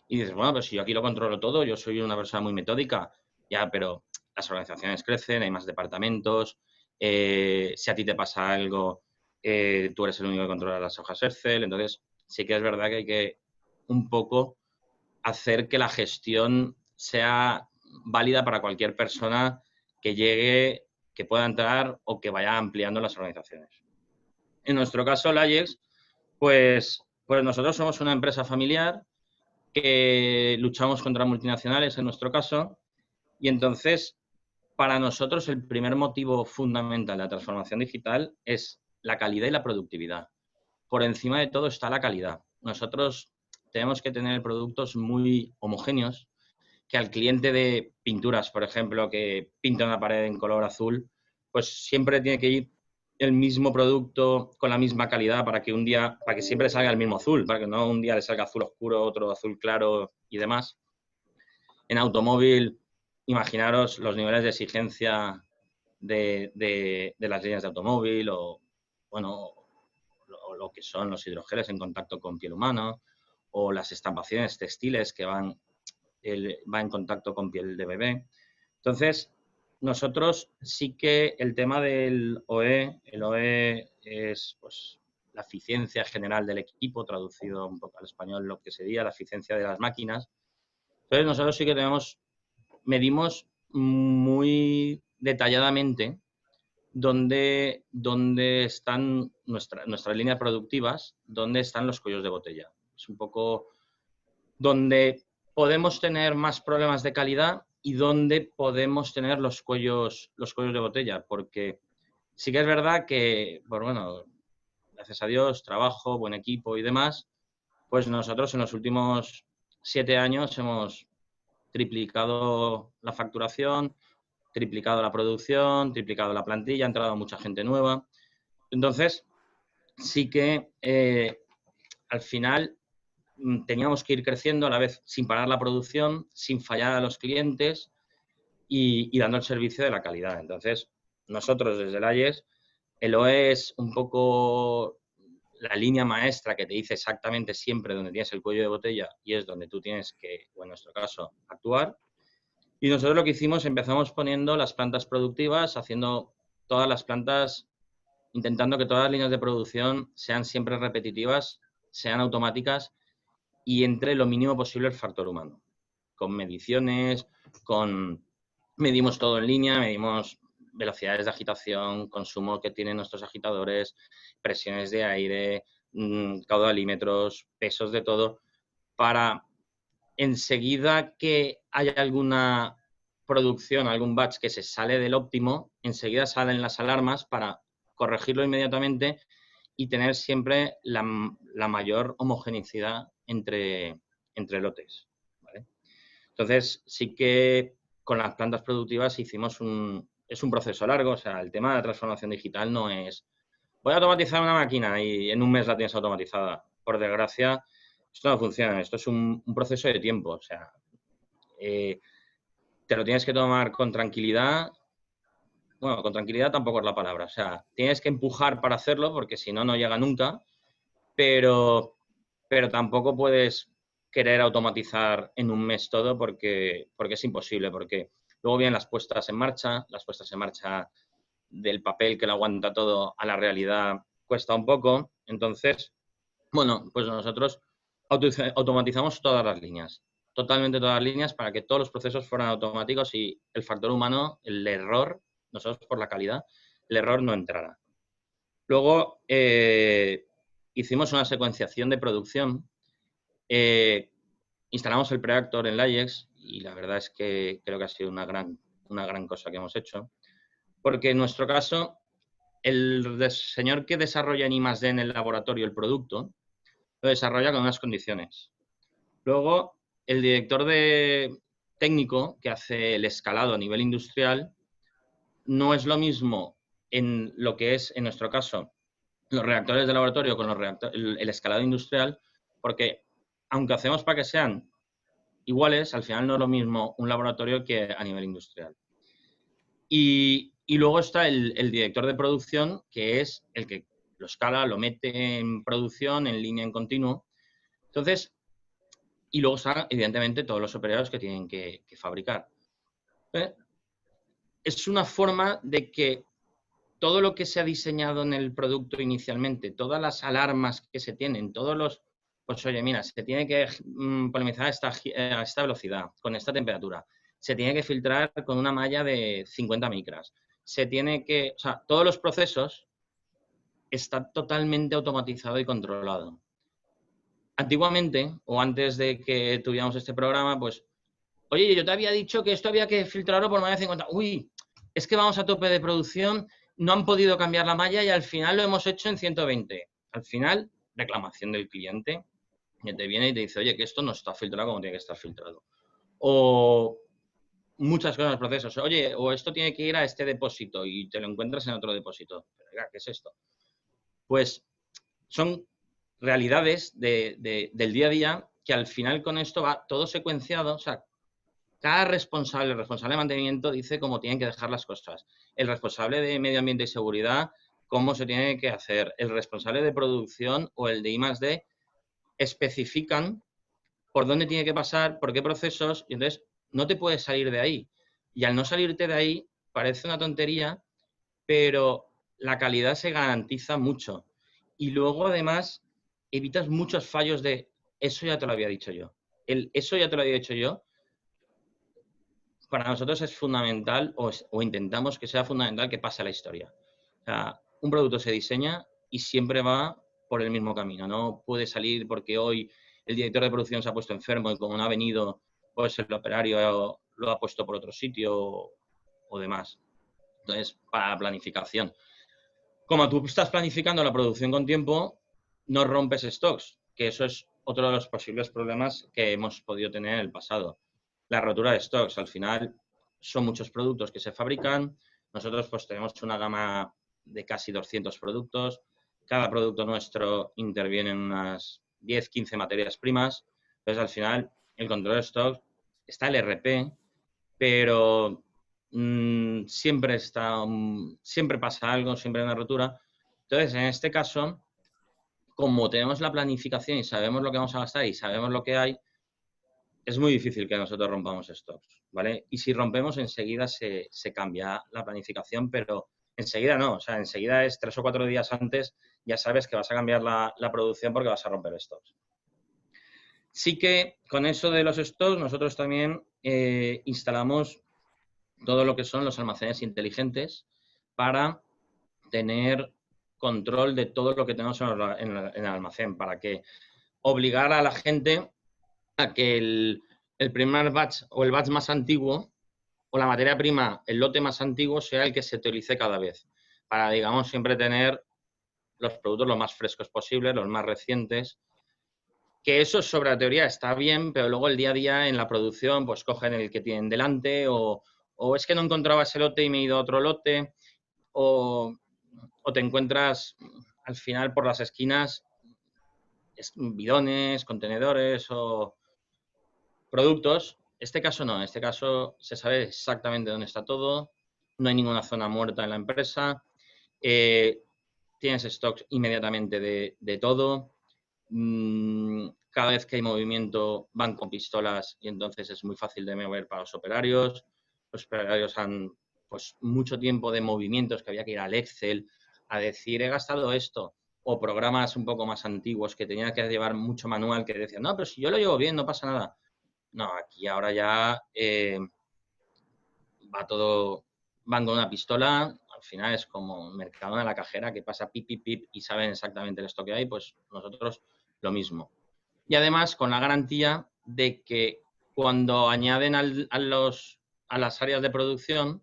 y dices, bueno, pues si yo aquí lo controlo todo, yo soy una persona muy metódica, ya, pero las organizaciones crecen, hay más departamentos, si a ti te pasa algo, tú eres el único que controla las hojas Excel, entonces sí que es verdad que hay que un poco hacer que la gestión sea válida para cualquier persona que llegue, que pueda entrar o que vaya ampliando las organizaciones. En nuestro caso, Layex, pues nosotros somos una empresa familiar que luchamos contra multinacionales en nuestro caso y entonces para nosotros el primer motivo fundamental de la transformación digital es la calidad y la productividad. Por encima de todo está la calidad. Nosotros tenemos que tener productos muy homogéneos, que al cliente de pinturas, por ejemplo, que pinta una pared en color azul, pues siempre tiene que ir el mismo producto con la misma calidad para que siempre salga el mismo azul, para que no un día le salga azul oscuro, otro azul claro y demás. En automóvil, imaginaros los niveles de exigencia de las líneas de automóvil o, bueno, lo que son los hidrogeles en contacto con piel humana o las estampaciones textiles que va en contacto con piel de bebé. Entonces, nosotros sí que el tema del OE, el OE es pues la eficiencia general del equipo, traducido un poco al español lo que sería la eficiencia de las máquinas. Entonces, nosotros sí que medimos muy detalladamente dónde están nuestras líneas productivas, dónde están los cuellos de botella. Es un poco donde podemos tener más problemas de calidad y donde podemos tener los cuellos de botella, porque sí que es verdad que, pues bueno, gracias a Dios, trabajo, buen equipo y demás, pues nosotros en los últimos 7 años hemos triplicado la facturación, triplicado la producción, triplicado la plantilla, ha entrado mucha gente nueva. Entonces, sí que al final teníamos que ir creciendo a la vez sin parar la producción, sin fallar a los clientes y dando el servicio de la calidad. Entonces, nosotros desde Layex, el OE es un poco la línea maestra que te dice exactamente siempre dónde tienes el cuello de botella y es donde tú tienes que, o en nuestro caso, actuar. Y nosotros lo que hicimos, empezamos poniendo las plantas productivas, haciendo todas las plantas, intentando que todas las líneas de producción sean siempre repetitivas, sean automáticas y entre lo mínimo posible el factor humano. Con mediciones, medimos todo en línea, medimos velocidades de agitación, consumo que tienen nuestros agitadores, presiones de aire, caudalímetros, pesos de todo, para enseguida que haya alguna producción, algún batch que se sale del óptimo, enseguida salen las alarmas para corregirlo inmediatamente y tener siempre la mayor homogeneidad entre lotes, ¿vale? Entonces, sí que con las plantas productivas es un proceso largo, o sea, el tema de la transformación digital no es voy a automatizar una máquina y en un mes la tienes automatizada. Por desgracia, esto no funciona, esto es un proceso de tiempo, o sea, te lo tienes que tomar con tranquilidad, bueno, con tranquilidad tampoco es la palabra. O sea, tienes que empujar para hacerlo porque si no, no llega nunca, pero tampoco puedes querer automatizar en un mes todo porque es imposible, porque luego vienen las puestas en marcha del papel que lo aguanta todo a la realidad cuesta un poco. Entonces, bueno, pues nosotros automatizamos todas las líneas, totalmente todas las líneas para que todos los procesos fueran automáticos y el factor humano, el error, nosotros por la calidad, el error no entrara. Luego, hicimos una secuenciación de producción, instalamos el Preactor en LAIEX y la verdad es que creo que ha sido una gran cosa que hemos hecho, porque en nuestro caso, el señor que desarrolla en I+D en el laboratorio el producto, lo desarrolla con unas condiciones. Luego, el director técnico que hace el escalado a nivel industrial no es lo mismo en lo que es, en nuestro caso, los reactores de laboratorio con el escalado industrial, porque aunque hacemos para que sean iguales, al final no es lo mismo un laboratorio que a nivel industrial. Y luego está el director de producción, que es el que lo escala, lo mete en producción, en línea en continuo. Entonces, y luego están, evidentemente, todos los operarios que tienen que fabricar. Es una forma de que todo lo que se ha diseñado en el producto inicialmente, todas las alarmas que se tienen, todos los... Pues oye, mira, se tiene que polimizar a esta velocidad, con esta temperatura. Se tiene que filtrar con una malla de 50 micras. Se tiene que... O sea, todos los procesos están totalmente automatizados y controlados. Antiguamente, o antes de que tuviéramos este programa, pues, oye, yo te había dicho que esto había que filtrarlo por malla de 50. Uy, es que vamos a tope de producción, no han podido cambiar la malla y al final lo hemos hecho en 120. Al final, reclamación del cliente, que te viene y te dice, oye, que esto no está filtrado como tiene que estar filtrado. O muchas cosas en los procesos. Oye, o esto tiene que ir a este depósito y te lo encuentras en otro depósito. Pero, oiga, ¿qué es esto? Pues son realidades del día a día que al final con esto va todo secuenciado. O sea, cada responsable, el responsable de mantenimiento dice cómo tienen que dejar las cosas. El responsable de medio ambiente y seguridad, cómo se tiene que hacer. El responsable de producción o el de I+D especifican por dónde tiene que pasar, por qué procesos, y entonces no te puedes salir de ahí. Y al no salirte de ahí, parece una tontería, pero la calidad se garantiza mucho. Y luego, además, evitas muchos fallos de eso ya te lo había dicho yo. Eso ya te lo había dicho yo. Para nosotros es fundamental, o intentamos que sea fundamental, que pase a la historia. O sea, un producto se diseña y siempre va por el mismo camino. No puede salir porque hoy el director de producción se ha puesto enfermo y como no ha venido, pues el operario lo ha puesto por otro sitio o demás. Entonces, para la planificación. Como tú estás planificando la producción con tiempo, no rompes stocks, que eso es otro de los posibles problemas que hemos podido tener en el pasado. La rotura de stocks, al final, son muchos productos que se fabrican. Nosotros pues tenemos una gama de casi 200 productos. Cada producto nuestro interviene en unas 10, 15 materias primas. Entonces, al final, el control de stocks está el RP, pero siempre pasa algo, siempre hay una rotura. Entonces, en este caso, como tenemos la planificación y sabemos lo que vamos a gastar y sabemos lo que hay, es muy difícil que nosotros rompamos stocks, ¿vale? Y si rompemos, enseguida se cambia la planificación, pero enseguida no. O sea, enseguida es 3 o 4 días antes, ya sabes que vas a cambiar la producción porque vas a romper stocks. Sí que con eso de los stocks, nosotros también instalamos todo lo que son los almacenes inteligentes para tener control de todo lo que tenemos en el almacén, para que obligar a la gente a que el primer batch o el batch más antiguo o la materia prima, el lote más antiguo, sea el que se utilice cada vez, para, digamos, siempre tener los productos lo más frescos posibles, los más recientes. Que eso sobre la teoría está bien, pero luego el día a día en la producción pues cogen el que tienen delante o es que no encontraba ese lote y me he ido a otro lote o te encuentras al final por las esquinas bidones, contenedores o productos. Este caso no, en este caso se sabe exactamente dónde está todo, no hay ninguna zona muerta en la empresa, tienes stocks inmediatamente de todo. Cada vez que hay movimiento van con pistolas y entonces es muy fácil de mover para los operarios. Los operarios han pues mucho tiempo de movimientos que había que ir al Excel a decir he gastado esto, o programas un poco más antiguos que tenía que llevar mucho manual que decían no, pero si yo lo llevo bien no pasa nada. No, aquí ahora ya va todo, van con una pistola, al final es como Mercadona en la cajera que pasa pip, pip, pip y saben exactamente el stock que hay, pues nosotros lo mismo. Y además con la garantía de que cuando añaden a las áreas de producción,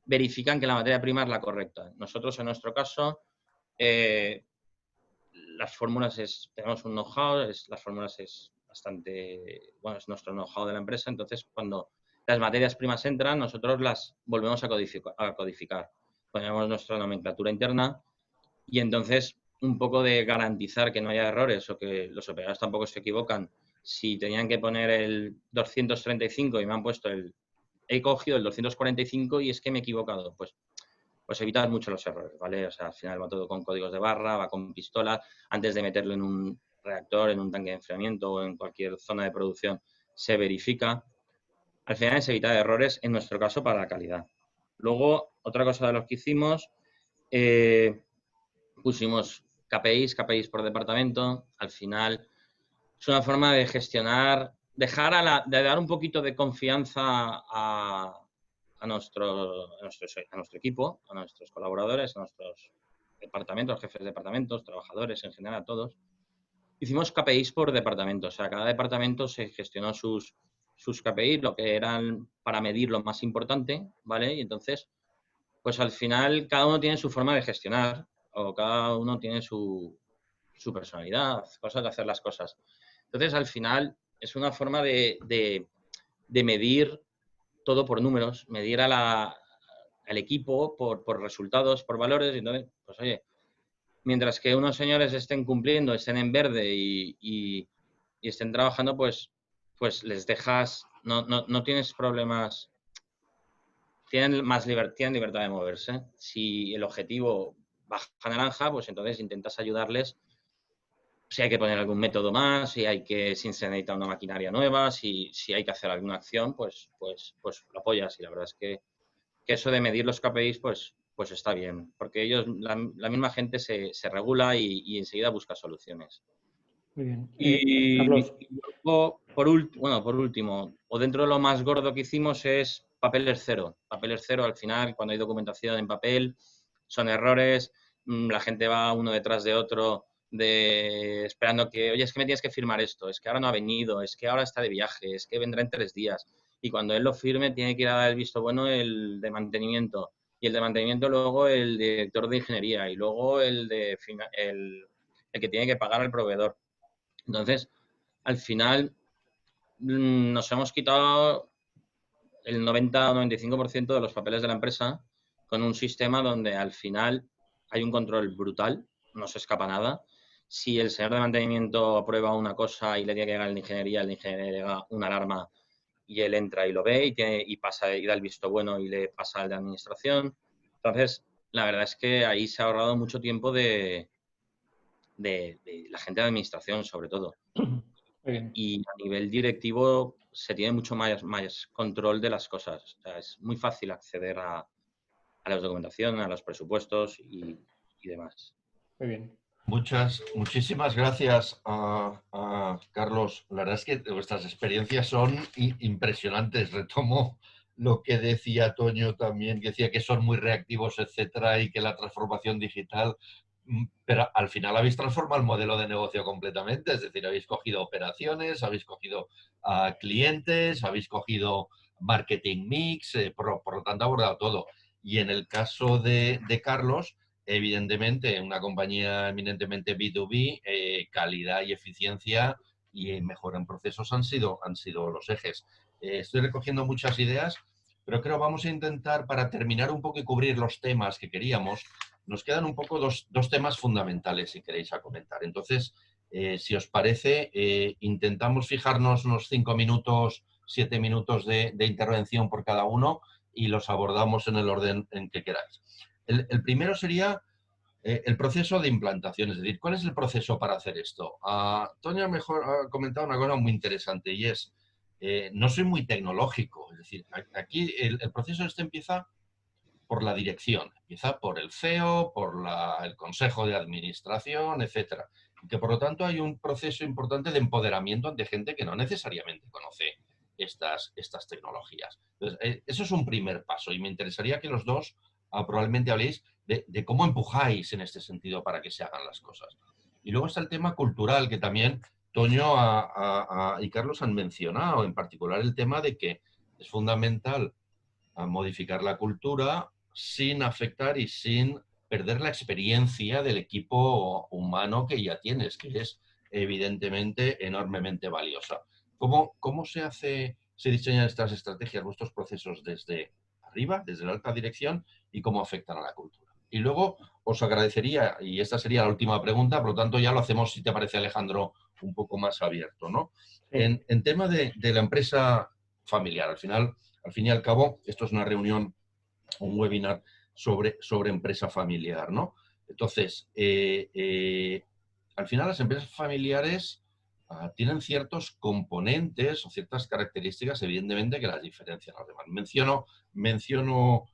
verifican que la materia prima es la correcta. Nosotros, en nuestro caso, las fórmulas tenemos un know-how, las fórmulas es bastante, bueno, es nuestro know-how de la empresa, entonces cuando las materias primas entran, nosotros las volvemos a codificar. Ponemos nuestra nomenclatura interna y entonces un poco de garantizar que no haya errores o que los operadores tampoco se equivocan. Si tenían que poner el 235 y me han puesto he cogido el 245 y es que me he equivocado, pues evitar mucho los errores, ¿vale? O sea, al final va todo con códigos de barra, va con pistola, antes de meterlo en un reactor, en un tanque de enfriamiento o en cualquier zona de producción, se verifica. Al final es evitar errores, en nuestro caso, para la calidad. Luego, otra cosa de los que hicimos, pusimos KPIs por departamento. Al final es una forma de gestionar, de dar un poquito de confianza a nuestro equipo, a nuestros colaboradores, a nuestros departamentos, jefes de departamentos, trabajadores en general, a todos. Hicimos KPIs por departamento, o sea, cada departamento se gestionó sus KPIs, lo que eran para medir lo más importante, ¿vale? Y entonces, pues al final cada uno tiene su forma de gestionar o cada uno tiene su personalidad, cosas de hacer las cosas. Entonces, al final es una forma de medir todo por números, medir al equipo por resultados, por valores. Y entonces, pues oye, mientras que unos señores estén cumpliendo, estén en verde y estén trabajando, pues les dejas, no tienes problemas, tienen libertad de moverse. Si el objetivo baja naranja, pues entonces intentas ayudarles. Si hay que poner algún método más, si se necesita una maquinaria nueva, si hay que hacer alguna acción, pues lo apoyas. Y la verdad es que eso de medir los KPIs, pues está bien, porque ellos, la misma gente se regula y enseguida busca soluciones. Muy bien. Y Carlos. luego, por último, o dentro de lo más gordo que hicimos es papeles cero. Papeles cero, al final, cuando hay documentación en papel, son errores, la gente va uno detrás de otro esperando que, oye, es que me tienes que firmar esto, es que ahora no ha venido, es que ahora está de viaje, es que vendrá en 3 días. Y cuando él lo firme, tiene que ir a dar el visto bueno el de mantenimiento. Y el de mantenimiento luego el director de ingeniería y luego el que tiene que pagar al proveedor. Entonces, al final, nos hemos quitado el 90 o 95% de los papeles de la empresa con un sistema donde al final hay un control brutal, no se escapa nada. Si el señor de mantenimiento aprueba una cosa y le tiene que llegar el de ingeniería llega una alarma y él entra y lo ve y pasa y da el visto bueno y le pasa al de administración. Entonces, la verdad es que ahí se ha ahorrado mucho tiempo de la gente de administración, sobre todo. Muy bien. Y a nivel directivo se tiene mucho más control de las cosas. O sea, es muy fácil acceder a la documentación, a los presupuestos y demás. Muy bien. Muchísimas gracias a Carlos. La verdad es que vuestras experiencias son impresionantes. Retomo lo que decía Toño también, que decía que son muy reactivos, etcétera, y que la transformación digital, pero al final habéis transformado el modelo de negocio completamente, es decir, habéis cogido operaciones, habéis cogido clientes, habéis cogido marketing mix, por lo tanto ha abordado todo. Y en el caso de Carlos, evidentemente, una compañía eminentemente B2B, calidad y eficiencia y mejora en procesos han sido los ejes. Estoy recogiendo muchas ideas, pero creo que vamos a intentar, para terminar un poco y cubrir los temas que queríamos, nos quedan un poco dos temas fundamentales, si queréis a comentar. Entonces, si os parece, intentamos fijarnos unos 5 minutos, 7 minutos de intervención por cada uno y los abordamos en el orden en que queráis. El primero sería el proceso de implantación, es decir, ¿cuál es el proceso para hacer esto? Toño ha comentado una cosa muy interesante y es, no soy muy tecnológico, es decir, aquí el proceso empieza por la dirección, empieza por el CEO, por el consejo de administración, etcétera. Y que por lo tanto hay un proceso importante de empoderamiento de gente que no necesariamente conoce estas tecnologías. Entonces, eso es un primer paso y me interesaría que los dos probablemente habléis de cómo empujáis en este sentido para que se hagan las cosas. Y luego está el tema cultural que también Toño y Carlos han mencionado, en particular el tema de que es fundamental modificar la cultura sin afectar y sin perder la experiencia del equipo humano que ya tienes, que es evidentemente enormemente valiosa. ¿Cómo se diseñan estas estrategias, vuestros procesos desde arriba, desde la alta dirección, y cómo afectan a la cultura? Y luego os agradecería, y esta sería la última pregunta, por lo tanto ya lo hacemos, si te parece, Alejandro, un poco más abierto, ¿no? Sí. En tema de la empresa familiar, al fin y al cabo, esto es una reunión, un webinar sobre empresa familiar, ¿no? Entonces, al final las empresas familiares tienen ciertos componentes o ciertas características, evidentemente, que las diferencian a los demás. Menciono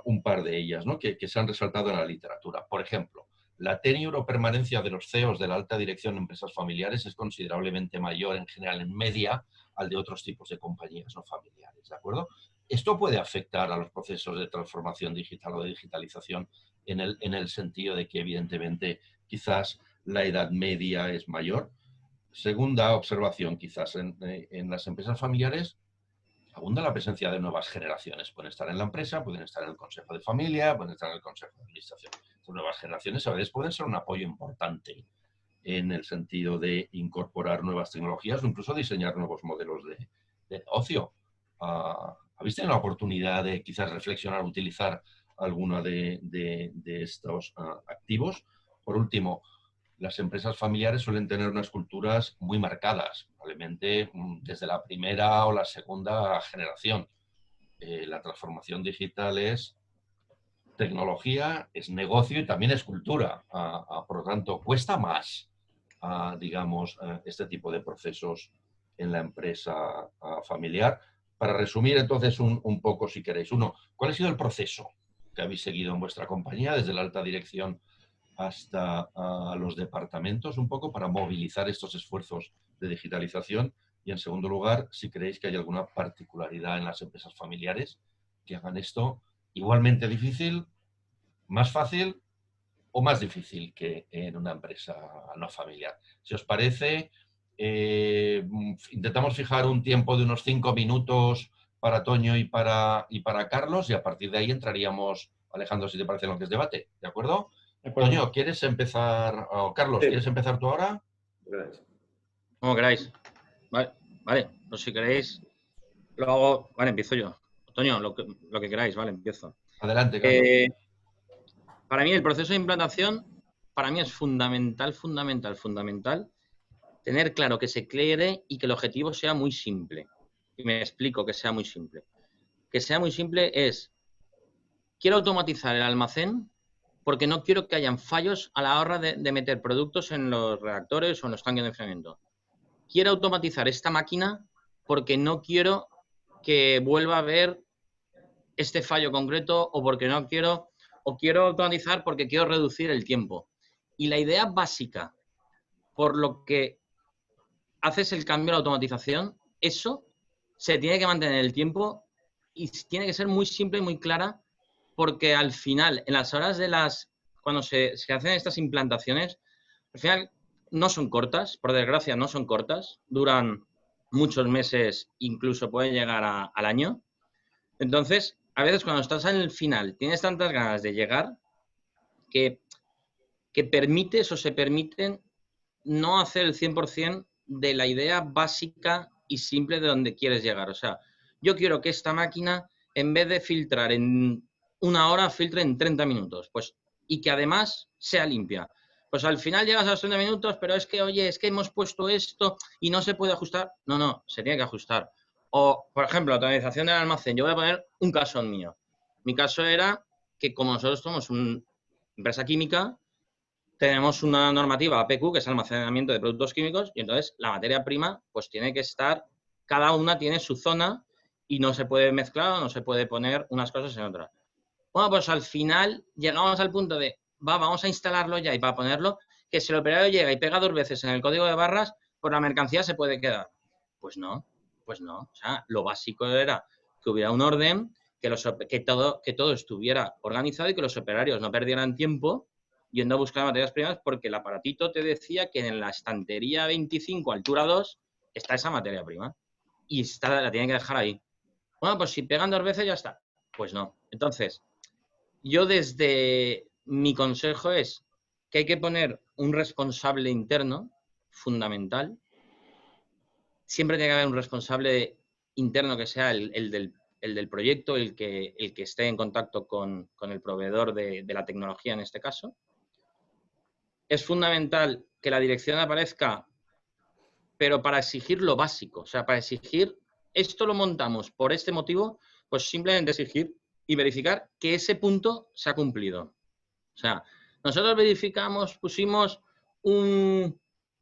un par de ellas, ¿no? que se han resaltado en la literatura. Por ejemplo, la tenure o permanencia de los CEOs de la alta dirección en empresas familiares es considerablemente mayor en general, en media, al de otros tipos de compañías no familiares, ¿de acuerdo? Esto puede afectar a los procesos de transformación digital o de digitalización en el sentido de que, evidentemente, quizás la edad media es mayor. Segunda observación, quizás en las empresas familiares abunda la presencia de nuevas generaciones. Pueden estar en la empresa, pueden estar en el consejo de familia, pueden estar en el consejo de administración. Estas nuevas generaciones a veces pueden ser un apoyo importante en el sentido de incorporar nuevas tecnologías o incluso diseñar nuevos modelos de negocio. ¿Habéis tenido la oportunidad de quizás reflexionar, utilizar alguna de estos activos? Por último, las empresas familiares suelen tener unas culturas muy marcadas, probablemente desde la primera o la segunda generación. La transformación digital es tecnología, es negocio y también es cultura. Por lo tanto, cuesta más, digamos, este tipo de procesos en la empresa familiar. Para resumir, entonces, un poco, si queréis. Uno, ¿cuál ha sido el proceso que habéis seguido en vuestra compañía, desde la alta dirección hasta los departamentos, un poco para movilizar estos esfuerzos de digitalización? Y, en segundo lugar, si creéis que hay alguna particularidad en las empresas familiares que hagan esto igualmente difícil, más fácil o más difícil que en una empresa no familiar. Si os parece, intentamos fijar un tiempo de unos 5 minutos para Toño y para Carlos, y a partir de ahí entraríamos, Alejandro, si te parece, en lo que es debate, ¿de acuerdo? Toño, ¿quieres empezar? Carlos, sí. ¿Quieres empezar tú ahora? Gracias. Como queráis. Vale, pues si queréis, lo hago. Vale, empiezo yo. Toño, lo que queráis, vale, empiezo. Adelante, Carlos. Para mí el proceso de implantación, para mí es fundamental tener claro que se quiere y que el objetivo sea muy simple. Y me explico que sea muy simple. Que sea muy simple es, quiero automatizar el almacén porque no quiero que hayan fallos a la hora de meter productos en los reactores o en los tanques de enfriamiento. Quiero automatizar esta máquina porque no quiero que vuelva a haber este fallo concreto o porque no quiero, o quiero automatizar porque quiero reducir el tiempo. Y la idea básica por lo que haces el cambio a la automatización, eso se tiene que mantener en el tiempo y tiene que ser muy simple y muy clara, porque al final, en las horas cuando se hacen estas implantaciones, al final no son cortas, por desgracia no son cortas, duran muchos meses, incluso pueden llegar al año. Entonces, a veces cuando estás al final, tienes tantas ganas de llegar que permites o se permiten no hacer el 100% de la idea básica y simple de donde quieres llegar. O sea, yo quiero que esta máquina, en vez de filtrar en 1 hora, filtre en 30 minutos. Pues, y que además sea limpia. Pues al final llegas a los 30 minutos, pero es que, oye, es que hemos puesto esto y no se puede ajustar. No, se tiene que ajustar. O, por ejemplo, automatización del almacén. Yo voy a poner un caso mío. Mi caso era que como nosotros somos una empresa química, tenemos una normativa APQ, que es almacenamiento de productos químicos, y entonces la materia prima pues tiene que estar, cada una tiene su zona y no se puede mezclar o no se puede poner unas cosas en otras. Bueno, pues al final llegamos al punto de, vamos a instalarlo ya y para ponerlo, que si el operario llega y pega 2 veces en el código de barras, pues la mercancía se puede quedar. Pues no. O sea, lo básico era que hubiera un orden, que todo estuviera organizado y que los operarios no perdieran tiempo yendo a buscar materias primas porque el aparatito te decía que en la estantería 25, altura 2, está esa materia prima. Y la tienen que dejar ahí. Bueno, pues si pegan 2 veces ya está. Pues no. Entonces, yo desde mi consejo es que hay que poner un responsable interno, fundamental. Siempre tiene que haber un responsable interno que sea el del proyecto, el que esté en contacto con el proveedor de la tecnología en este caso. Es fundamental que la dirección aparezca, pero para exigir lo básico, o sea, para exigir, esto lo montamos por este motivo, pues simplemente exigir y verificar que ese punto se ha cumplido. O sea, nosotros verificamos, por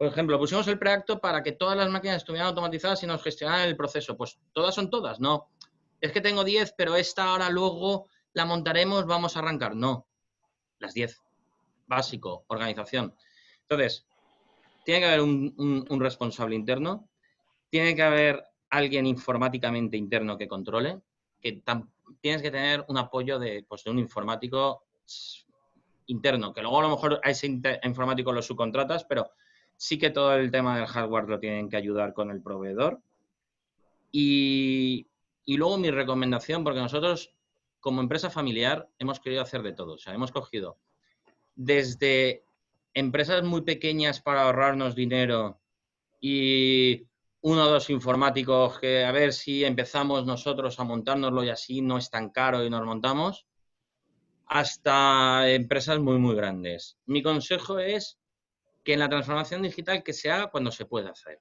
ejemplo, pusimos el preacto para que todas las máquinas estuvieran automatizadas y nos gestionaran el proceso. Pues todas son todas, no. Es que tengo 10, pero esta ahora luego la montaremos, vamos a arrancar. No, las 10. Básico, organización. Entonces, tiene que haber un responsable interno, tiene que haber alguien informáticamente interno que controle, tienes que tener un apoyo de un informático interno, que luego a lo mejor a ese informático lo subcontratas, pero sí que todo el tema del hardware lo tienen que ayudar con el proveedor. Y luego mi recomendación, porque nosotros como empresa familiar hemos querido hacer de todo, o sea, hemos cogido desde empresas muy pequeñas para ahorrarnos dinero y 1 o 2 informáticos que a ver si empezamos nosotros a montárnoslo y así no es tan caro y nos montamos, hasta empresas muy, muy grandes. Mi consejo es que en la transformación digital que se haga cuando se pueda hacer,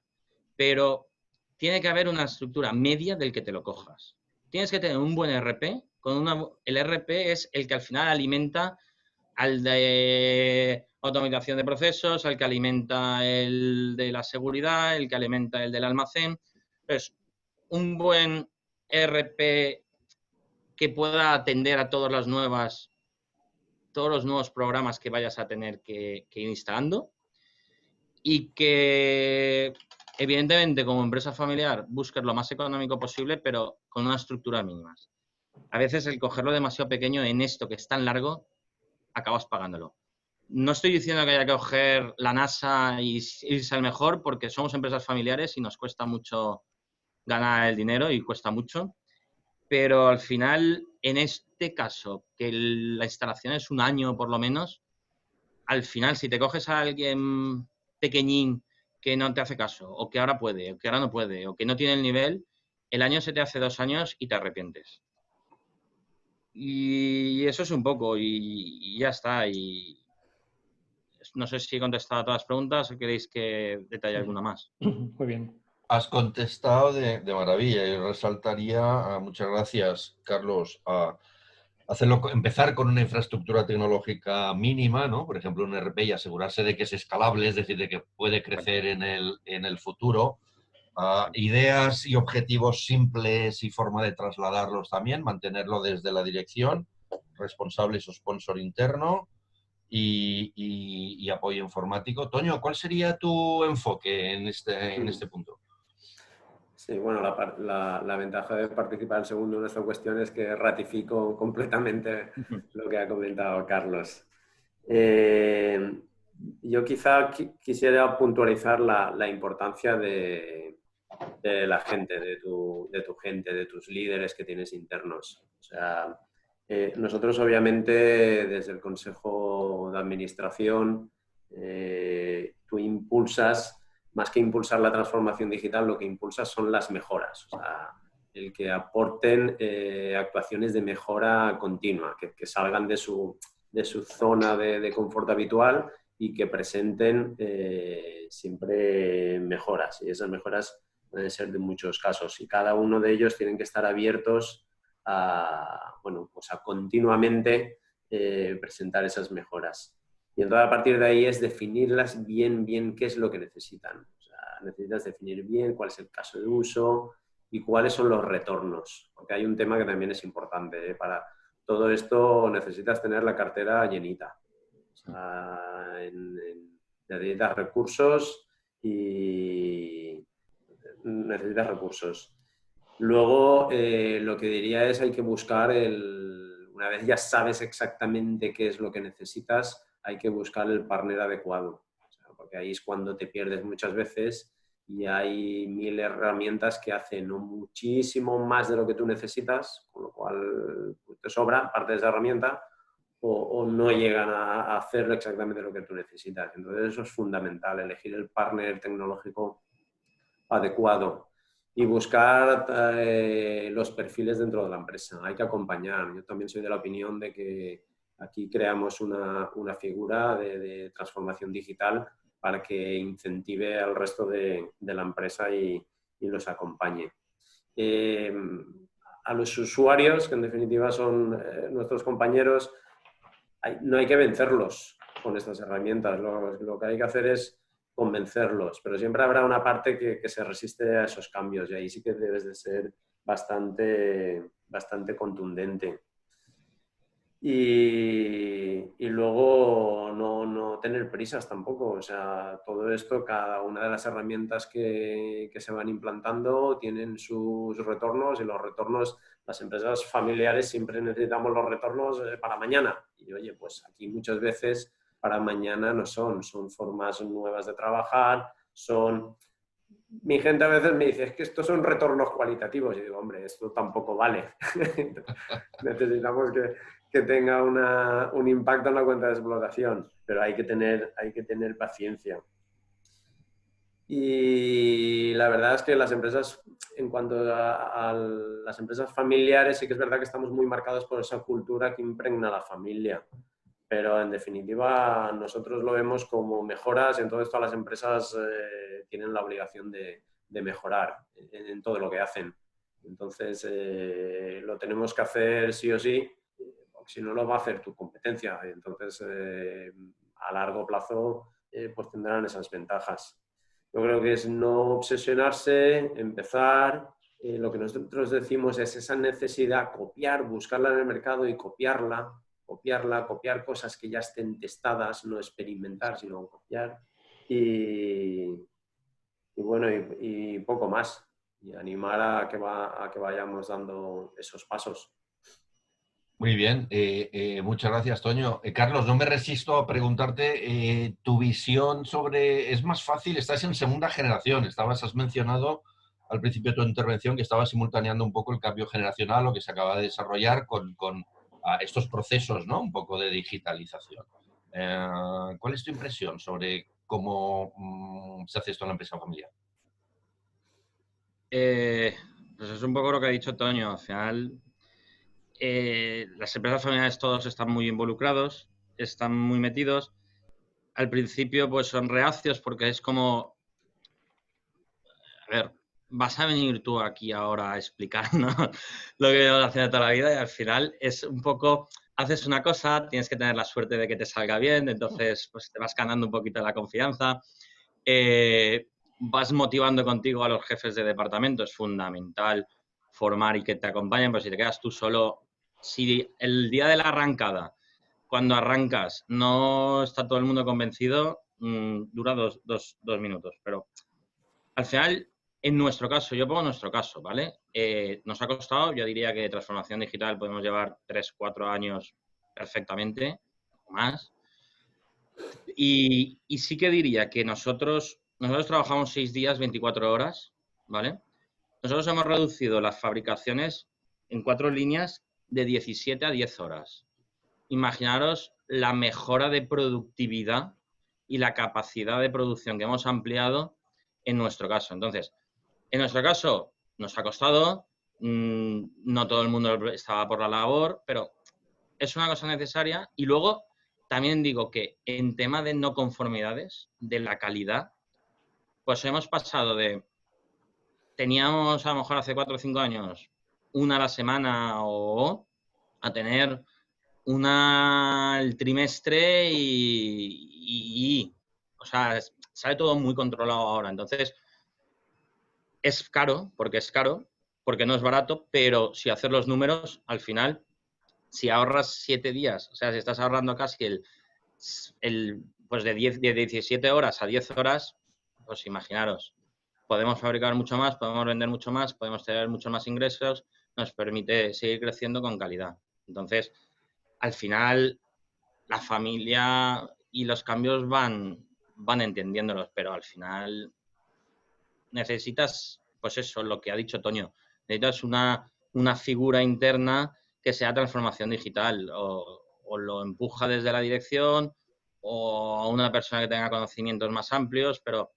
pero tiene que haber una estructura media del que te lo cojas. Tienes que tener un buen ERP. El ERP es el que al final alimenta al de automatización de procesos, al que alimenta el de la seguridad, el que alimenta el del almacén. Pues un buen ERP que pueda atender a todos los nuevos programas que vayas a tener que ir instalando y que, evidentemente, como empresa familiar, busques lo más económico posible, pero con una estructura mínima. A veces el cogerlo demasiado pequeño en esto que es tan largo, acabas pagándolo. No estoy diciendo que haya que coger la NASA y irse al mejor, porque somos empresas familiares y nos cuesta mucho ganar el dinero y cuesta mucho, pero al final, en este caso, que la instalación es 1 año por lo menos, al final, si te coges a alguien pequeñín que no te hace caso, o que ahora puede, o que ahora no puede, o que no tiene el nivel, el año se te hace 2 años y te arrepientes. Y eso es un poco, y ya está. Y no sé si he contestado a todas las preguntas o queréis que detalle alguna más. Muy bien. Has contestado de maravilla y resaltaría, muchas gracias, Carlos, a empezar con una infraestructura tecnológica mínima, ¿no? Por ejemplo, un ERP y asegurarse de que es escalable, es decir, de que puede crecer en el futuro. Ideas y objetivos simples y forma de trasladarlos también, mantenerlo desde la dirección, responsables o sponsor interno y apoyo informático. Toño, ¿cuál sería tu enfoque en este punto? Sí, bueno, la ventaja de participar en segundo en esta cuestión es que ratifico completamente lo que ha comentado Carlos. Yo quizá quisiera puntualizar la importancia de la gente, de tu gente, de tus líderes que tienes internos. O sea, nosotros obviamente desde el Consejo de Administración tú impulsas, más que impulsar la transformación digital, lo que impulsas son las mejoras. O sea, el que aporten actuaciones de mejora continua, que salgan de su zona de confort habitual y que presenten siempre mejoras. Y esas mejoras pueden ser de muchos casos, y cada uno de ellos tienen que estar abiertos a, bueno, pues a continuamente presentar esas mejoras. Y entonces a partir de ahí es definirlas bien qué es lo que necesitan. O sea, necesitas definir bien cuál es el caso de uso y cuáles son los retornos, porque hay un tema que también es importante, ¿eh? Para todo esto necesitas tener la cartera llenita. O sea, necesitas recursos y necesitas recursos. Luego, lo que diría es hay que buscar una vez ya sabes exactamente qué es lo que necesitas, hay que buscar el partner adecuado. O sea, porque ahí es cuando te pierdes muchas veces y hay 1000 herramientas que hacen muchísimo más de lo que tú necesitas, con lo cual pues, te sobra parte de esa herramienta o no llegan a hacer exactamente lo que tú necesitas. Entonces eso es fundamental, elegir el partner tecnológico adecuado y buscar los perfiles dentro de la empresa. Hay que acompañar. Yo también soy de la opinión de que aquí creamos una figura de transformación digital para que incentive al resto de la empresa y los acompañe. A los usuarios, que en definitiva son nuestros compañeros, no hay que vencerlos con estas herramientas. Lo que hay que hacer es convencerlos, pero siempre habrá una parte que se resiste a esos cambios y ahí sí que debes de ser bastante contundente. Y luego no tener prisas tampoco. O sea, todo esto, cada una de las herramientas que se van implantando tienen sus retornos y los retornos, las empresas familiares siempre necesitamos los retornos para mañana. Y oye, pues aquí muchas veces para mañana no son formas nuevas de trabajar, Mi gente a veces me dice, es que estos son retornos cualitativos. Y digo, hombre, esto tampoco vale. Necesitamos que tenga un impacto en la cuenta de explotación, pero hay que tener paciencia. Y la verdad es que las empresas, en cuanto a las empresas familiares, sí que es verdad que estamos muy marcados por esa cultura que impregna la familia. Pero en definitiva nosotros lo vemos como mejoras y entonces todas las empresas tienen la obligación de mejorar en todo lo que hacen. Entonces lo tenemos que hacer sí o sí, porque si no lo va a hacer tu competencia. Entonces a largo plazo pues tendrán esas ventajas. Yo creo que es no obsesionarse, empezar. Lo que nosotros decimos es esa necesidad, copiar, buscarla en el mercado y copiar cosas que ya estén testadas, no experimentar, sino copiar. Y bueno, y poco más. Y animar a que vayamos dando esos pasos. Muy bien, muchas gracias, Toño. Carlos, no me resisto a preguntarte tu visión sobre... Es más fácil, estás en segunda generación, has mencionado al principio de tu intervención que estabas simultaneando un poco el cambio generacional, lo que se acaba de desarrollar con estos procesos, ¿no? Un poco de digitalización. ¿Cuál es tu impresión sobre cómo se hace esto en la empresa familiar? Pues es un poco lo que ha dicho Toño. Al final, las empresas familiares todos están muy involucrados, están muy metidos. Al principio, pues son reacios porque es como... A ver, vas a venir tú aquí ahora a explicarnos lo que llevas haciendo toda la vida y al final es un poco... Haces una cosa, tienes que tener la suerte de que te salga bien, entonces pues te vas ganando un poquito la confianza. Vas motivando contigo a los jefes de departamento, es fundamental formar y que te acompañen, pero si te quedas tú solo, si el día de la arrancada, cuando arrancas, no está todo el mundo convencido, dura dos minutos, pero al final, en nuestro caso, yo pongo nuestro caso, ¿vale? Nos ha costado, yo diría que transformación digital podemos llevar 3-4 años perfectamente, o más. Y sí que diría que nosotros trabajamos 6 días, 24 horas, ¿vale? Nosotros hemos reducido las fabricaciones en 4 líneas de 17 a 10 horas. Imaginaros la mejora de productividad y la capacidad de producción que hemos ampliado en nuestro caso. Entonces, en nuestro caso nos ha costado, no todo el mundo estaba por la labor, pero es una cosa necesaria. Y luego también digo que en tema de no conformidades, de la calidad, pues hemos pasado de teníamos a lo mejor hace 4 o 5 años una a la semana o a tener una al trimestre o sea, sale todo muy controlado ahora. Entonces, es caro, porque no es barato, pero si haces los números, al final, si ahorras 7 días, o sea, si estás ahorrando casi pues de 17 horas a 10 horas, pues imaginaros, podemos fabricar mucho más, podemos vender mucho más, podemos tener muchos más ingresos, nos permite seguir creciendo con calidad. Entonces, al final, la familia y los cambios van entendiéndolos, pero al final necesitas, pues eso, lo que ha dicho Toño, necesitas una figura interna que sea transformación digital, o lo empuja desde la dirección, o una persona que tenga conocimientos más amplios, pero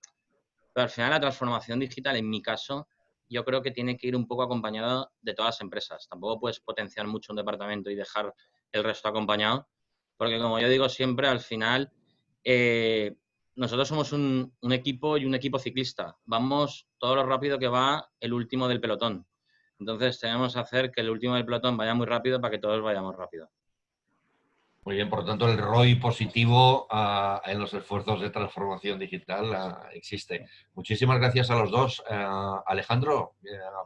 al final la transformación digital, en mi caso, yo creo que tiene que ir un poco acompañada de todas las empresas. Tampoco puedes potenciar mucho un departamento y dejar el resto acompañado, porque como yo digo siempre, al final nosotros somos un equipo y un equipo ciclista. Vamos todo lo rápido que va el último del pelotón. Entonces tenemos que hacer que el último del pelotón vaya muy rápido para que todos vayamos rápido. Muy bien, por lo tanto, el ROI positivo en los esfuerzos de transformación digital existe. Muchísimas gracias a los dos. Alejandro,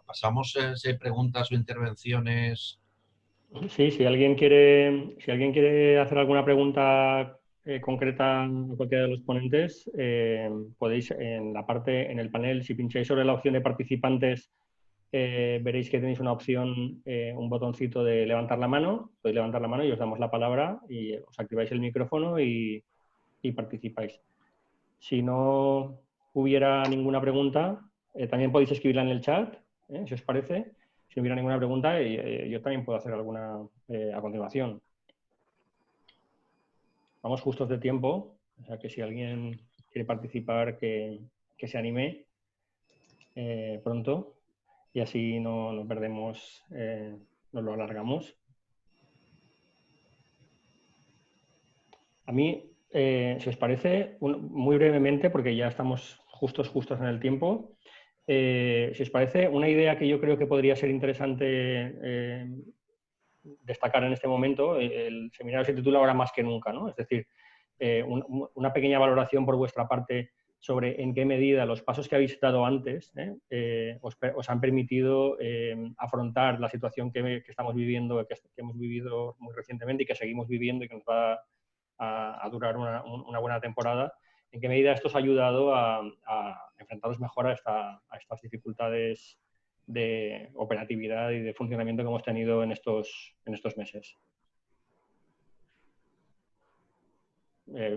pasamos si hay preguntas o intervenciones. Sí, si alguien quiere hacer alguna pregunta concreta a cualquiera de los ponentes, podéis en el panel, si pincháis sobre la opción de participantes, veréis que tenéis una opción, un botoncito de levantar la mano. Podéis levantar la mano y os damos la palabra y os activáis el micrófono y participáis. Si no hubiera ninguna pregunta, también podéis escribirla en el chat, si os parece. Si no hubiera ninguna pregunta, yo también puedo hacer alguna a continuación. Vamos justos de tiempo, o sea que si alguien quiere participar, que se anime pronto y así no perdemos, no lo alargamos. A mí, si os parece, muy brevemente, porque ya estamos justos en el tiempo, si os parece, una idea que yo creo que podría ser interesante destacar en este momento, el seminario se titula Ahora más que nunca, ¿no? Es decir, una pequeña valoración por vuestra parte sobre en qué medida los pasos que habéis dado antes os han permitido afrontar la situación que estamos viviendo, que hemos vivido muy recientemente y que seguimos viviendo y que nos va a durar una buena temporada. ¿En qué medida esto os ha ayudado a enfrentaros mejor a estas dificultades de operatividad y de funcionamiento que hemos tenido en estos meses?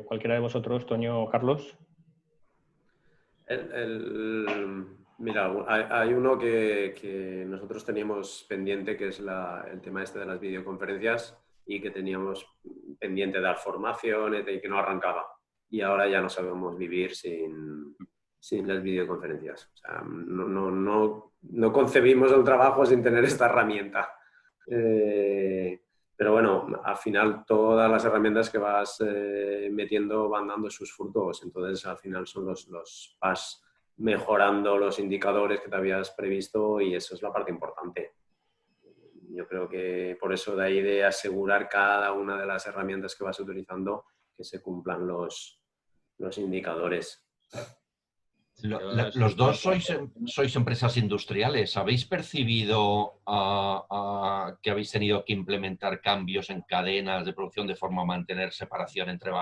Cualquiera de vosotros, Toño o Carlos. Mira, hay uno que nosotros teníamos pendiente, que es el tema este de las videoconferencias, y que teníamos pendiente dar formación y que no arrancaba. Y ahora ya no sabemos vivir sin las videoconferencias. O sea, no concebimos el trabajo sin tener esta herramienta. Pero bueno, al final todas las herramientas que vas metiendo van dando sus frutos. Entonces, al final vas mejorando los indicadores que te habías previsto y eso es la parte importante. Yo creo que por eso de ahí de asegurar cada una de las herramientas que vas utilizando que se cumplan los indicadores. Los dos sois empresas industriales. ¿Habéis percibido que habéis tenido que implementar cambios en cadenas de producción de forma a mantener separación entre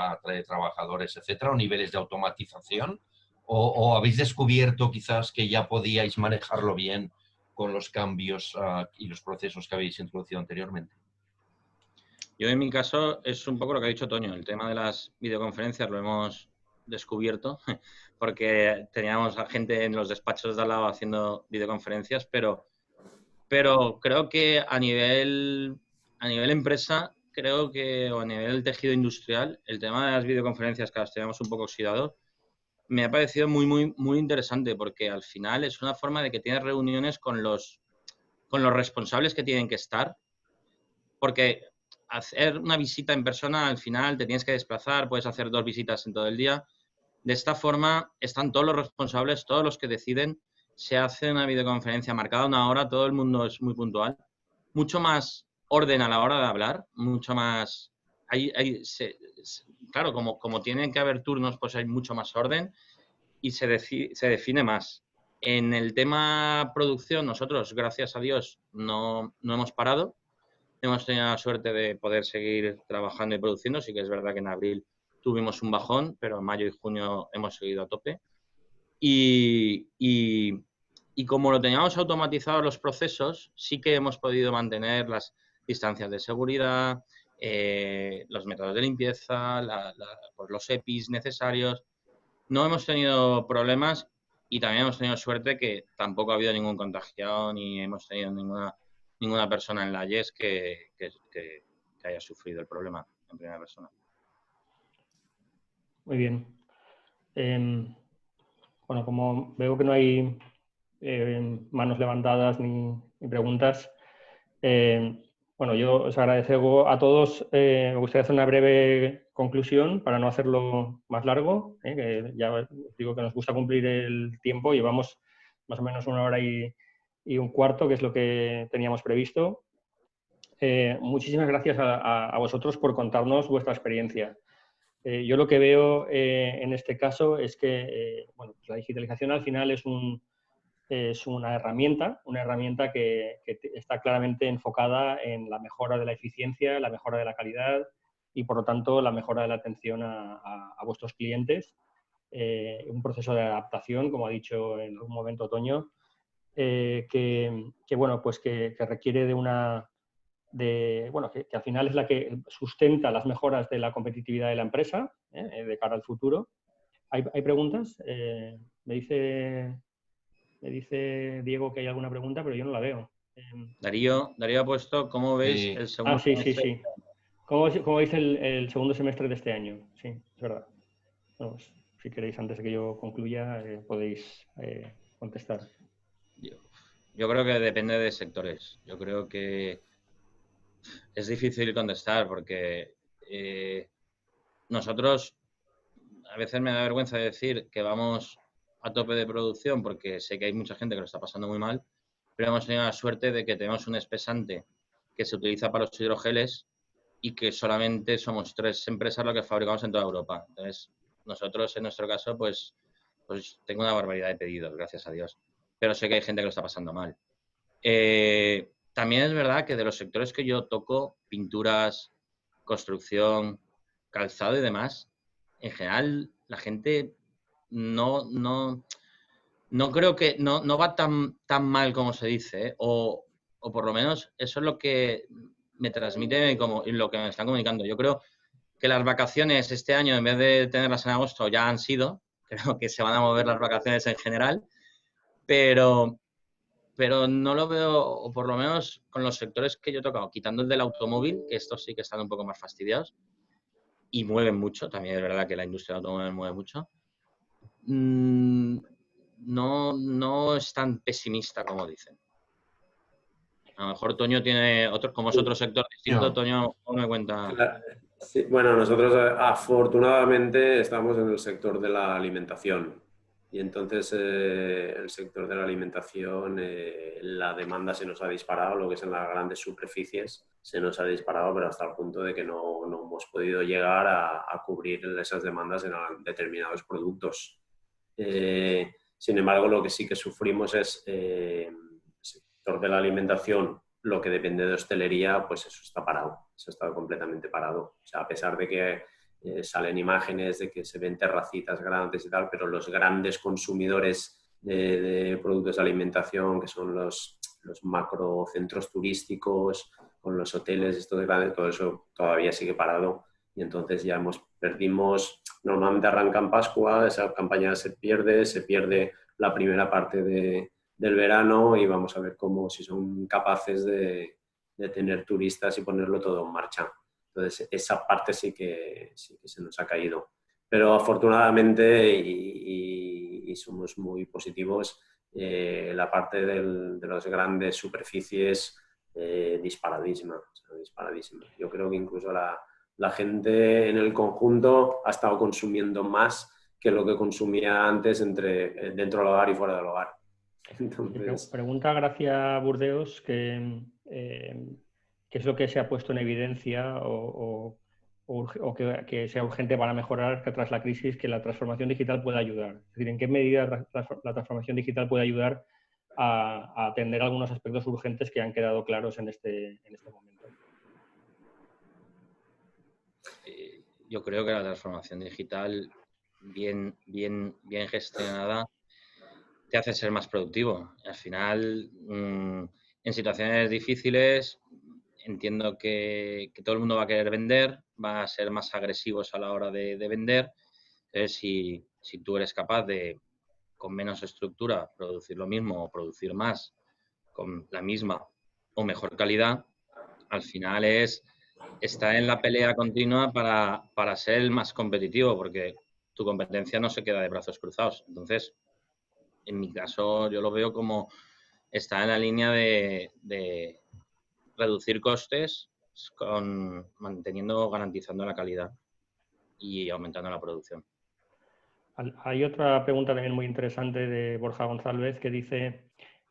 trabajadores, etcétera, o niveles de automatización? ¿O habéis descubierto quizás que ya podíais manejarlo bien con los cambios y los procesos que habéis introducido anteriormente? Yo en mi caso es un poco lo que ha dicho Toño. El tema de las videoconferencias lo hemos descubierto porque teníamos a gente en los despachos de al lado haciendo videoconferencias, pero creo que a nivel empresa, o a nivel tejido industrial, el tema de las videoconferencias que las teníamos un poco oxidados, me ha parecido muy, muy, muy interesante porque al final es una forma de que tienes reuniones con los responsables que tienen que estar, porque hacer una visita en persona al final te tienes que desplazar, puedes hacer 2 visitas en todo el día. De esta forma están todos los responsables, todos los que deciden, se hace una videoconferencia marcada una hora, todo el mundo es muy puntual. Mucho más orden a la hora de hablar, mucho más... claro, como tienen que haber turnos, pues hay mucho más orden y se define más. En el tema producción, nosotros, gracias a Dios, no hemos parado. Hemos tenido la suerte de poder seguir trabajando y produciendo. Sí que es verdad que en abril tuvimos un bajón, pero en mayo y junio hemos seguido a tope. Y como lo teníamos automatizados los procesos, sí que hemos podido mantener las distancias de seguridad, los métodos de limpieza, pues los EPIs necesarios. No hemos tenido problemas y también hemos tenido suerte que tampoco ha habido ningún contagiado ni hemos tenido ninguna persona en la YES que haya sufrido el problema en primera persona. Muy bien. Bueno, como veo que no hay manos levantadas ni preguntas, bueno, yo os agradezco a todos. Me gustaría hacer una breve conclusión para no hacerlo más largo, que ya os digo que nos gusta cumplir el tiempo. Llevamos más o menos 1 hora y un cuarto, que es lo que teníamos previsto. Muchísimas gracias a vosotros por contarnos vuestra experiencia. Yo lo que veo en este caso es que bueno, la digitalización al final es una herramienta que está claramente enfocada en la mejora de la eficiencia, la mejora de la calidad y, por lo tanto, la mejora de la atención a vuestros clientes. Un proceso de adaptación, como ha dicho en algún momento Toño, que bueno, pues que requiere de bueno, que al final es la que sustenta las mejoras de la competitividad de la empresa de cara al futuro. ¿Hay preguntas? Me dice Diego que hay alguna pregunta, pero yo no la veo. Darío ha puesto, ¿cómo veis el segundo semestre? Sí. ¿Cómo veis el segundo semestre de este año? Sí, es verdad. Bueno, pues, si queréis, antes de que yo concluya, podéis contestar. Yo creo que depende de sectores. Yo creo que es difícil contestar porque nosotros, a veces me da vergüenza decir que vamos a tope de producción porque sé que hay mucha gente que lo está pasando muy mal, pero hemos tenido la suerte de que tenemos un espesante que se utiliza para los hidrogeles y que solamente somos 3 empresas lo que fabricamos en toda Europa. Entonces, nosotros, en nuestro caso, pues tengo una barbaridad de pedidos, gracias a Dios. Pero sé que hay gente que lo está pasando mal. También es verdad que de los sectores que yo toco, pinturas, construcción, calzado y demás, en general la gente no creo que no va tan mal como se dice, o por lo menos eso es lo que me transmite y lo que me están comunicando. Yo creo que las vacaciones este año, en vez de tenerlas en agosto, ya han sido. Creo que se van a mover las vacaciones en general, pero no lo veo, o por lo menos con los sectores que yo he tocado, quitando el del automóvil, que estos sí que están un poco más fastidiados y mueven mucho. También es verdad que la industria del automóvil mueve mucho. No es tan pesimista como dicen. A lo mejor Toño tiene como es otro sector distinto. Toño, me cuenta. Sí, bueno, nosotros afortunadamente estamos en el sector de la alimentación y entonces el sector de la alimentación, la demanda se nos ha disparado, lo que es en las grandes superficies se nos ha disparado, pero hasta el punto de que no hemos podido llegar a cubrir esas demandas en determinados productos. Sin embargo, lo que sí que sufrimos es el sector de la alimentación, lo que depende de hostelería, pues eso está parado, eso está completamente parado. O sea, a pesar de que salen imágenes de que se ven terracitas grandes y tal, pero los grandes consumidores de productos de alimentación, que son los macrocentros turísticos, con los hoteles, estos grandes, todo eso todavía sigue parado. Y entonces ya perdimos, normalmente arranca en Pascua, esa campaña se pierde la primera parte del verano y vamos a ver si son capaces de tener turistas y ponerlo todo en marcha. Entonces, esa parte sí que se nos ha caído. Pero afortunadamente, y somos muy positivos, la parte de las grandes superficies disparadísima. Yo creo que incluso la gente en el conjunto ha estado consumiendo más que lo que consumía antes dentro del hogar y fuera del hogar. Entonces, Pregunta Gracia Burdeos que qué es lo que se ha puesto en evidencia o que sea urgente para mejorar que tras la crisis que la transformación digital pueda ayudar. Es decir, ¿en qué medida la transformación digital puede ayudar a atender algunos aspectos urgentes que han quedado claros en este momento? Yo creo que la transformación digital bien gestionada te hace ser más productivo. Al final, en situaciones difíciles, entiendo que todo el mundo va a querer vender, va a ser más agresivos a la hora de vender. Entonces, si tú eres capaz de, con menos estructura, producir lo mismo o producir más con la misma o mejor calidad, al final está en la pelea continua para ser el más competitivo, porque tu competencia no se queda de brazos cruzados. Entonces, en mi caso, yo lo veo como está en la línea de reducir costes garantizando la calidad y aumentando la producción. Hay otra pregunta también muy interesante de Borja González que dice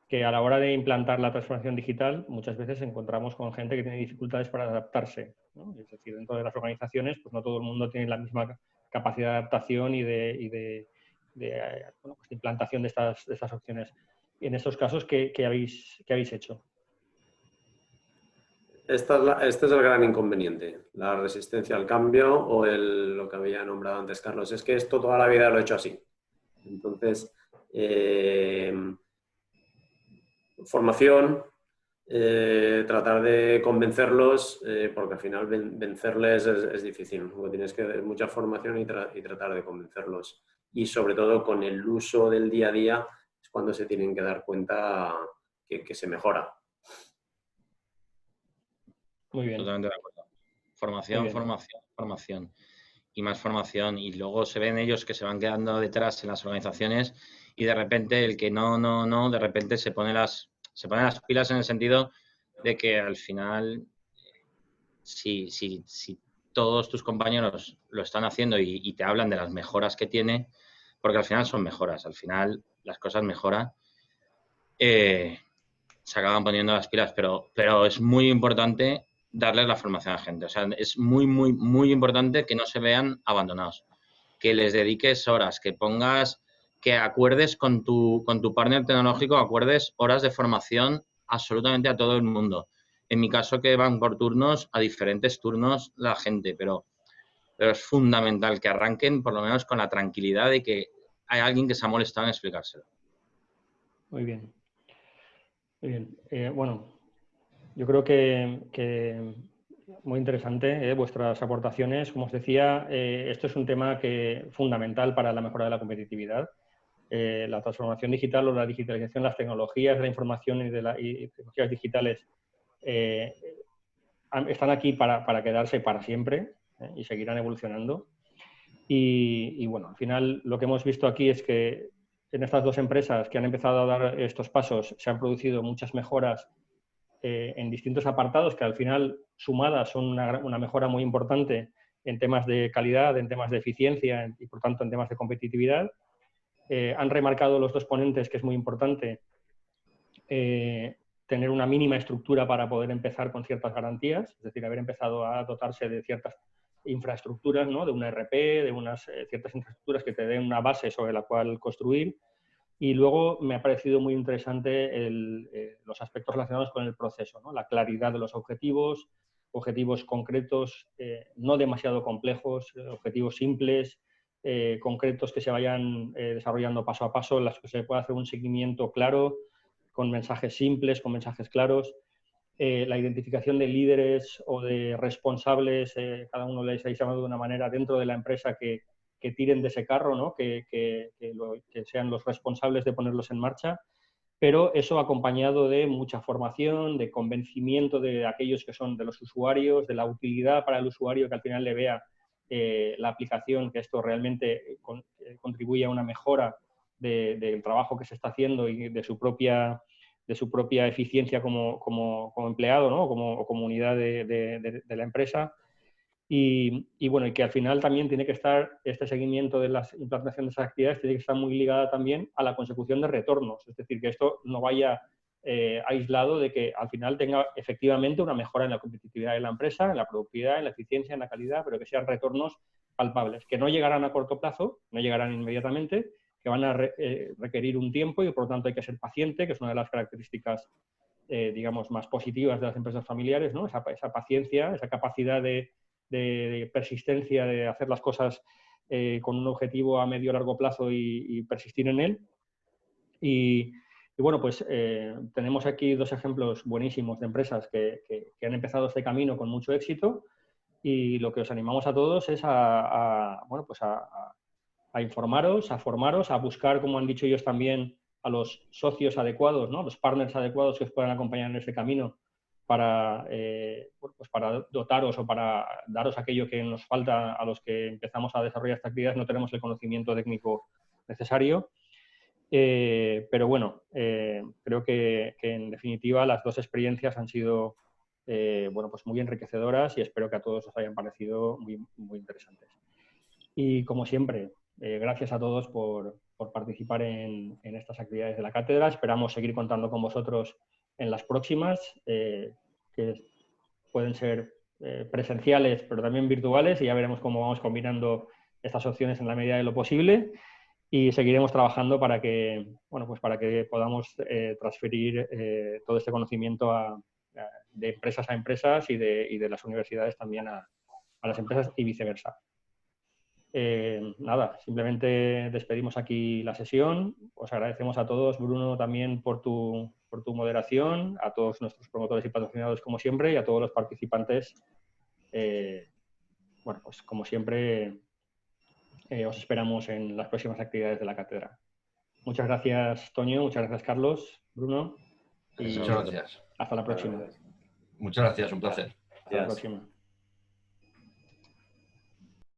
que a la hora de implantar la transformación digital muchas veces encontramos con gente que tiene dificultades para adaptarse, ¿no? Es decir, dentro de las organizaciones pues no todo el mundo tiene la misma capacidad de adaptación y de implantación de estas opciones. Y en estos casos, ¿qué habéis hecho? este es el gran inconveniente, la resistencia al cambio o lo que había nombrado antes Carlos. Es que esto toda la vida lo he hecho así. Entonces, formación, tratar de convencerlos, porque al final vencerles es difícil. Tienes que dar mucha formación y tratar de convencerlos. Y sobre todo con el uso del día a día es cuando se tienen que dar cuenta que se mejora. Muy bien. Totalmente de acuerdo. Formación. Y más formación. Y luego se ven ellos que se van quedando detrás en las organizaciones y de repente el que no, de repente se pone las pilas en el sentido de que al final, si todos tus compañeros lo están haciendo y te hablan de las mejoras que tiene, porque al final son mejoras, al final las cosas mejoran, se acaban poniendo las pilas, pero es muy importante darles la formación a la gente. O sea, es muy importante que no se vean abandonados, que les dediques horas, que acuerdes con tu partner tecnológico, acuerdes horas de formación absolutamente a todo el mundo. En mi caso, que van por turnos, a diferentes turnos la gente, pero es fundamental que arranquen por lo menos con la tranquilidad de que hay alguien que se ha molestado en explicárselo. Muy bien. Muy bien. Bueno, yo creo que muy interesante vuestras aportaciones. Como os decía, esto es un tema fundamental para la mejora de la competitividad. La transformación digital o la digitalización, las tecnologías de la información y tecnologías digitales están aquí para quedarse para siempre y seguirán evolucionando. Y bueno, al final lo que hemos visto aquí es que en estas dos empresas que han empezado a dar estos pasos se han producido muchas mejoras en distintos apartados que al final sumadas son una mejora muy importante en temas de calidad, en temas de eficiencia y por tanto en temas de competitividad. Han remarcado los dos ponentes que es muy importante tener una mínima estructura para poder empezar con ciertas garantías, es decir, haber empezado a dotarse de ciertas infraestructuras, ¿no? De una ERP, de unas ciertas infraestructuras que te den una base sobre la cual construir. Y luego me ha parecido muy interesante los aspectos relacionados con el proceso, ¿no? La claridad de los objetivos concretos, no demasiado complejos, objetivos simples, concretos que se vayan desarrollando paso a paso, en las que se pueda hacer un seguimiento claro, con mensajes simples, con mensajes claros. La identificación de líderes o de responsables, cada uno les habéis llamado de una manera dentro de la empresa que tiren de ese carro, ¿no? que sean los responsables de ponerlos en marcha, pero eso acompañado de mucha formación, de convencimiento de aquellos que son de los usuarios, de la utilidad para el usuario, que al final le vea la aplicación, que esto realmente contribuye a una mejora del trabajo que se está haciendo y de su propia eficiencia como empleado, ¿no? como unidad de la empresa. Y bueno, y que al final también tiene que estar, este seguimiento de la implantación de esas actividades tiene que estar muy ligada también a la consecución de retornos. Es decir, que esto no vaya aislado de que al final tenga efectivamente una mejora en la competitividad de la empresa, en la productividad, en la eficiencia, en la calidad, pero que sean retornos palpables, que no llegarán a corto plazo, no llegarán inmediatamente, que van a requerir un tiempo y por lo tanto hay que ser paciente, que es una de las características digamos, más positivas de las empresas familiares, ¿no? Esa paciencia, esa capacidad de persistencia, de hacer las cosas con un objetivo a medio o largo plazo y persistir en él. Y bueno, pues tenemos aquí dos ejemplos buenísimos de empresas que han empezado este camino con mucho éxito y lo que os animamos a todos es bueno, pues a informaros, a formaros, a buscar, como han dicho ellos también, a los socios adecuados, ¿no? Los partners adecuados que os puedan acompañar en este camino para, pues para dotaros o para daros aquello que nos falta a los que empezamos a desarrollar esta actividad. No tenemos el conocimiento técnico necesario. Pero bueno, creo que en definitiva las dos experiencias han sido bueno, pues muy enriquecedoras y espero que a todos os hayan parecido muy interesantes. Y como siempre, gracias a todos por participar en estas actividades de la cátedra. Esperamos seguir contando con vosotros en las próximas, que pueden ser presenciales, pero también virtuales, y ya veremos cómo vamos combinando estas opciones en la medida de lo posible. Y seguiremos trabajando para que, bueno, pues para que podamos transferir todo este conocimiento de empresas a empresas y de las universidades también a las empresas y viceversa. Nada, simplemente despedimos aquí la sesión. Os agradecemos a todos, Bruno, también por tu moderación, a todos nuestros promotores y patrocinadores como siempre y a todos los participantes. Bueno, pues como siempre, os esperamos en las próximas actividades de la cátedra. Muchas gracias, Toño, muchas gracias, Carlos, Bruno. Y muchas gracias. Hasta la próxima. Muchas gracias, un placer. Hasta la próxima.